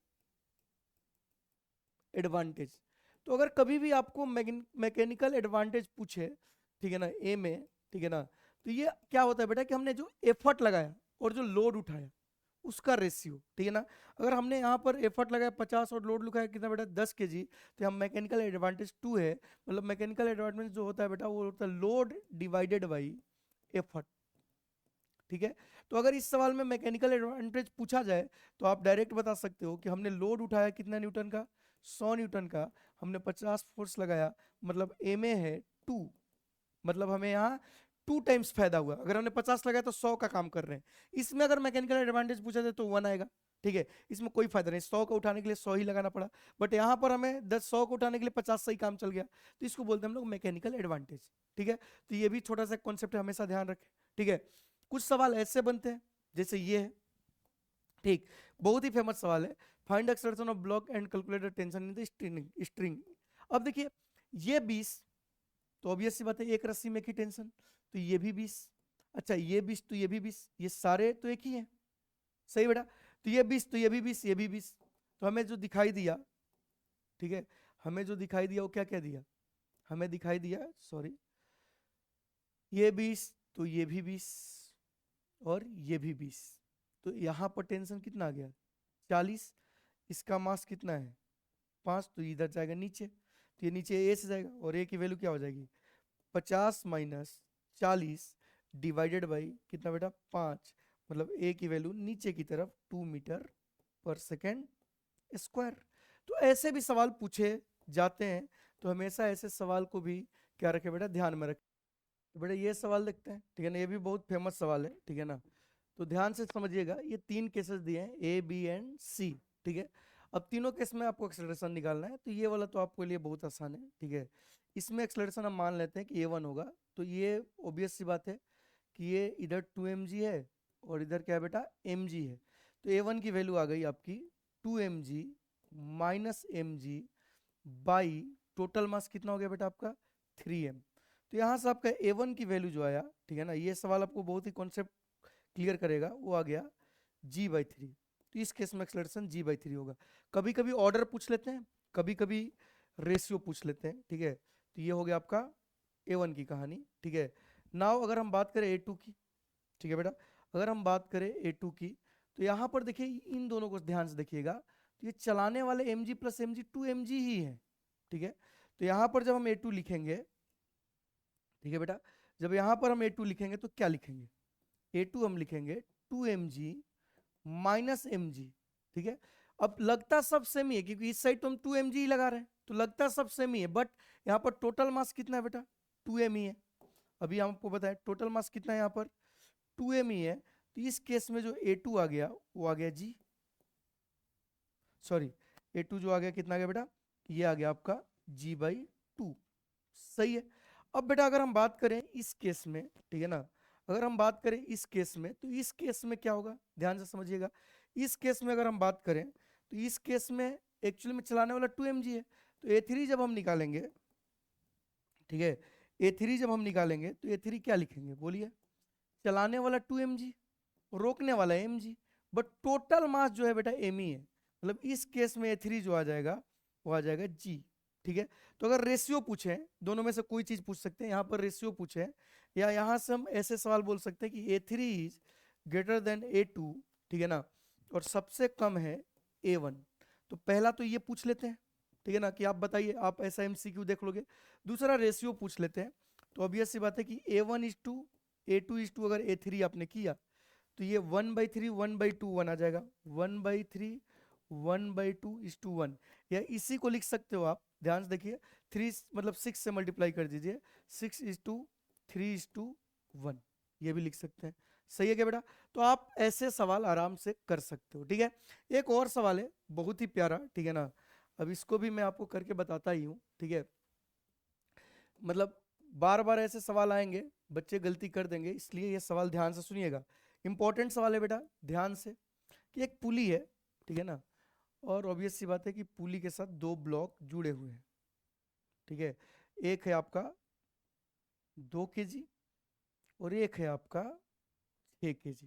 एडवांटेज। तो अगर कभी भी आपको मैकेनिकल एडवांटेज पूछे, ठीक है ना, ए में, ठीक है ना, तो ये क्या होता है बेटा कि हमने जो एफर्ट लगाया और जो लोड उठाया उसका रेशियो, ठीक है ना। अगर हमने यहाँ पर एफर्ट लगाया 50 और लोड लगाया कितना बेटा 10 kg, तो हम मैकेनिकल एडवांटेज 2 है। मतलब मैकेनिकल एडवांटेज जो होता है बेटा वो होता है लोड डिवाइडेड बाई एफर्ट। ठीक है, तो अगर इस सवाल में मैकेनिकल एडवांटेज पूछा जाए तो आप डायरेक्ट बता सकते हो कि हमने लोड उठाया कितना न्यूटन का, 100 न्यूटन का, हमने 50 फोर्स लगाया, मतलब एम ए है 2, मतलब हमें यहाँ 2 टाइम्स फायदा हुआ। अगर हमने 50 लगाया तो 100 का काम कर रहे हैं। इसमें अगर मैकेनिकल एडवांटेज पूछा जाए तो 1 आएगा। ठीक है, इसमें कोई फायदा नहीं, 100 को उठाने के लिए 100 ही लगाना पड़ा, बट यहाँ पर हमें 100 को उठाने के लिए 50 से ही काम चल गया, तो इसको बोलते हैं हम लोग मैकेनिकल एडवांटेज। ठीक है, तो ये भी छोटा सा कॉन्सेप्ट है, हमेशा ध्यान रखें। ठीक है, कुछ सवाल ऐसे बनते हैं जैसे ये है, ठीक, बहुत ही फेमस सवाल है, find acceleration of block and calculate tension in the string. अब देखिए ये 20, तो ऑब्वियस सी बात है एक रस्सी में एक ही टेंशन, तो ये भी 20, अच्छा ये 20 तो ये भी 20, ये सारे तो एक ही हैं, सही बेटा, तो ये 20 तो ये भी 20, ये भी 20, तो हमें जो दिखाई दिया, ठीक है, हमें जो दिखाई दिया वो क्या क्या दिया, हमें दिखाई दिया, सॉरी, ये 20 तो ये भी 20 और ये भी 20, तो यहाँ पर टेंशन कितना आ गया 40, इसका मास कितना है 5, तो इधर जाएगा नीचे, तो ये नीचे ए से जाएगा और ए की वैल्यू क्या हो जाएगी 50 माइनस 40 डिवाइडेड बाई कितना बेटा 5, मतलब ए की वैल्यू नीचे की तरफ 2 मीटर पर सेकेंड स्क्वायर। तो ऐसे भी सवाल पूछे जाते हैं, तो हमेशा ऐसे सवाल को भी क्या रखें बेटा ध्यान में रखें। तो बेटा ये सवाल देखते हैं, ठीक है ना, ये भी बहुत फेमस सवाल है, ठीक है ना, तो ध्यान से समझिएगा, ये 3 केसेस दिए हैं ए बी एंड सी। ठीक है, अब तीनों केस में आपको एक्सेलरेशन निकालना है, तो ये वाला तो आपके लिए बहुत आसान है। ठीक है, इसमें एक्सेलरेशन हम मान लेते हैं कि A1 होगा, तो ये ऑब्वियस सी बात है कि ये इधर 2 mg है और इधर क्या है बेटा mg है, तो A1 की वैल्यू आ गई आपकी 2 mg minus mg by total mass कितना हो गया बेटा आपका 3m। तो यहाँ से आपका A1 की वैल्यू जो आया, ठीक है ना, ये सवाल आपको बहुत ही कॉन्सेप्ट क्लियर करेगा, वो आ गया g/3। तो इस केस में एक्सेलरेशन g/3 होगा। कभी कभी ऑर्डर पूछ लेते हैं, कभी कभी रेशियो पूछ लेते हैं। ठीक है, तो ये हो गया आपका A1 की कहानी। ठीक है, नाउ अगर हम बात करें A2 की, ठीक है बेटा, अगर हम बात करें A2 की, तो यहाँ पर देखिए इन दोनों को ध्यान से देखिएगा, तो ये चलाने वाले mg प्लस mg 2mg ही है। ठीक है, तो यहाँ पर जब हम A2 लिखेंगे, ठीक है बेटा, जब यहाँ पर हम A2 लिखेंगे तो क्या लिखेंगे, A2 हम लिखेंगे 2mg माइनस mg। ठीक है, अब लगता सब सेम ही है क्योंकि इस साइड तो हम 2mg ही लगा रहे हैं, तो लगता सब सेम ही है, बट यहाँ पर टोटल मास कितना है बेटा 2m ही है। अभी हम आपको बताएं टोटल मास कितना है यहाँ पर 2m ही है, तो इस केस में जो A2 आ गया वो आ गया g, सॉरी A2 जो आ गया कितना आ गया बेटा, ये आ गया आपका g/2। सही है। अब बेटा अगर हम बात करें इस केस में, ठीक है ना, अगर हम बात करें इस केस में, तो इस केस में क्या होगा ध्यान से समझिएगा, इस केस में अगर हम बात करें तो इस केस में एक्चुअली में चलाने वाला 2mg है, तो A3 जब हम निकालेंगे, ठीक है, A3 जब हम निकालेंगे तो A3 क्या लिखेंगे बोलिए, चलाने वाला 2mg, रोकने वाला mg, बट टोटल मास जो है बेटा m ही है, मतलब इस केस में A3 जो आ जाएगा वो आ जाएगा g। ठीक है, तो अगर रेशियो पूछे, दोनों में से कोई चीज पूछ सकते हैं, यहाँ पर रेशियो पूछे, या यहाँ से हम ऐसे सवाल बोल सकते हैं कि A3 is greater than A2, ठीक है ना, और सबसे कम है A1, तो पहला तो ये पूछ लेते हैं, ठीक है ना, कि आप बताइए, आप ऐसा MCQ देख लोगे। दूसरा रेशियो पूछ लेते हैं, तो ऑब्वियस सी बात है कि A1:2 A2:2, अगर A3 आपने किया तो ये 1/3 1/2 1 आ जाएगा, 1/3 1/2:1, या इसी को लिख सकते हो आप, ध्यान से देखिए, 3 मतलब 6 से मल्टीप्लाई कर दीजिए, 6:3:1, ये भी लिख सकते हैं। सही है क्या बेटा, तो आप ऐसे सवाल आराम से कर सकते हो। ठीक है, एक और सवाल है बहुत ही प्यारा, ठीक है ना, अब इसको भी मैं आपको करके बताता ही हूँ। ठीक है, मतलब बार बार ऐसे सवाल आएंगे, बच्चे गलती कर देंगे, इसलिए ये सवाल ध्यान से सुनिएगा, इंपॉर्टेंट सवाल है बेटा, ध्यान से, कि एक पुली है, ठीक है ना, और ऑब्वियस सी बात है कि पुली के साथ 2 ब्लॉक जुड़े हुए हैं, ठीक है। एक है आपका 2 kg और एक है आपका 6 kg,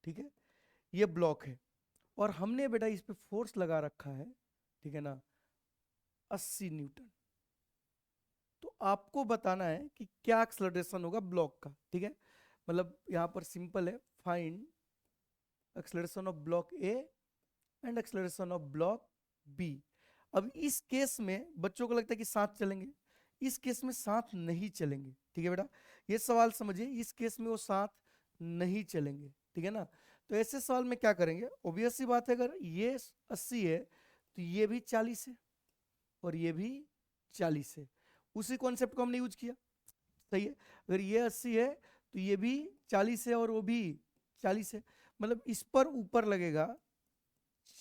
ठीक है। ये ब्लॉक है और हमने बेटा इस पे फोर्स लगा रखा है, ठीक है ना, 80 न्यूटन। तो आपको बताना है कि क्या एक्सलरेशन होगा ब्लॉक का, ठीक है। मतलब यहां पर सिंपल है, find acceleration of block A and acceleration of block B. अब इस केस में बच्चों को लगता है कि साथ चलेंगे, इस केस में साथ नहीं चलेंगे, ठीक है बेटा। ये सवाल समझिए, इस केस में वो साथ नहीं चलेंगे, ठीक है ना। तो ऐसे सवाल में क्या करेंगे, ऑब्वियस सी बात है, अगर ये 80 है तो ये भी 40 है और ये भी 40 है। उसी कॉन्सेप्ट को हमने यूज किया, सही है। अगर ये 80 है तो ये भी 40 है और वो भी 40 है, मतलब इस पर ऊपर लगेगा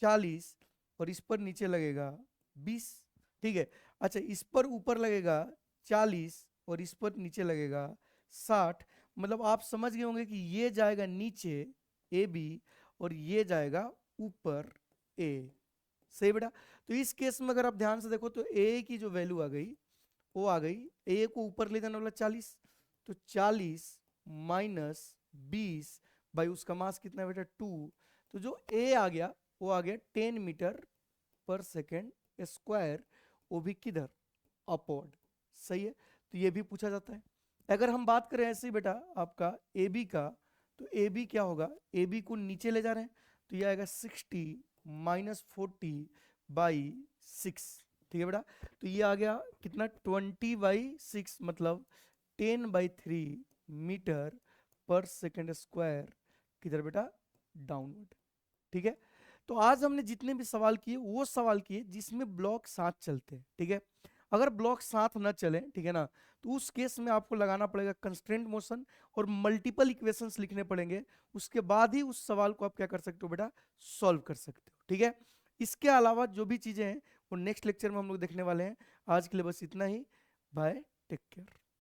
40 और इस पर नीचे लगेगा 20, ठीक है। अच्छा, इस पर ऊपर लगेगा 40 और इस पर नीचे लगेगा 60, मतलब आप समझ गए होंगे कि ये जाएगा नीचे ए बी और ये जाएगा ऊपर ए, सही बेटा। तो इस केस में अगर आप ध्यान से देखो तो ए की जो वैल्यू आ गई वो आ गई, ए को ऊपर ले जाने वाला 40, तो 40 माइनस 20 भाई उसका मास कितना है बेटा 2, तो जो ए आ गया वो आ गया 10 मीटर पर सेकेंड स्क्वायर, वो भी किधर, अपवर्ड, सही है। तो ये भी पूछा जाता है। अगर हम बात करें ऐसे ही बेटा आपका ए बी का, तो ए बी क्या होगा, ए बी को नीचे ले जा रहे हैं तो ये आएगा 60 माइनस 40/6, ठीक है बेटा। तो ये आ गया कितना 20/6, मतलब 10/3 मीटर पर सेकेंड स्क्वायर, किधर बेटा, डाउनवर्ड, ठीक है। तो आज हमने जितने भी सवाल किए वो सवाल किए जिसमें ब्लॉक साथ चलते हैं, ठीक है। अगर ब्लॉक साथ ना चले, ठीक है ना, तो उस केस में आपको लगाना पड़ेगा कंस्ट्रेंट मोशन और मल्टीपल इक्वेशंस लिखने पड़ेंगे, उसके बाद ही उस सवाल को आप क्या कर सकते हो बेटा, सॉल्व कर सकते हो, ठीक है। इसके अलावा जो भी चीजें हैं वो नेक्स्ट लेक्चर में हम लोग देखने वाले हैं। आज के लिए बस इतना ही, बाय, टेक केयर।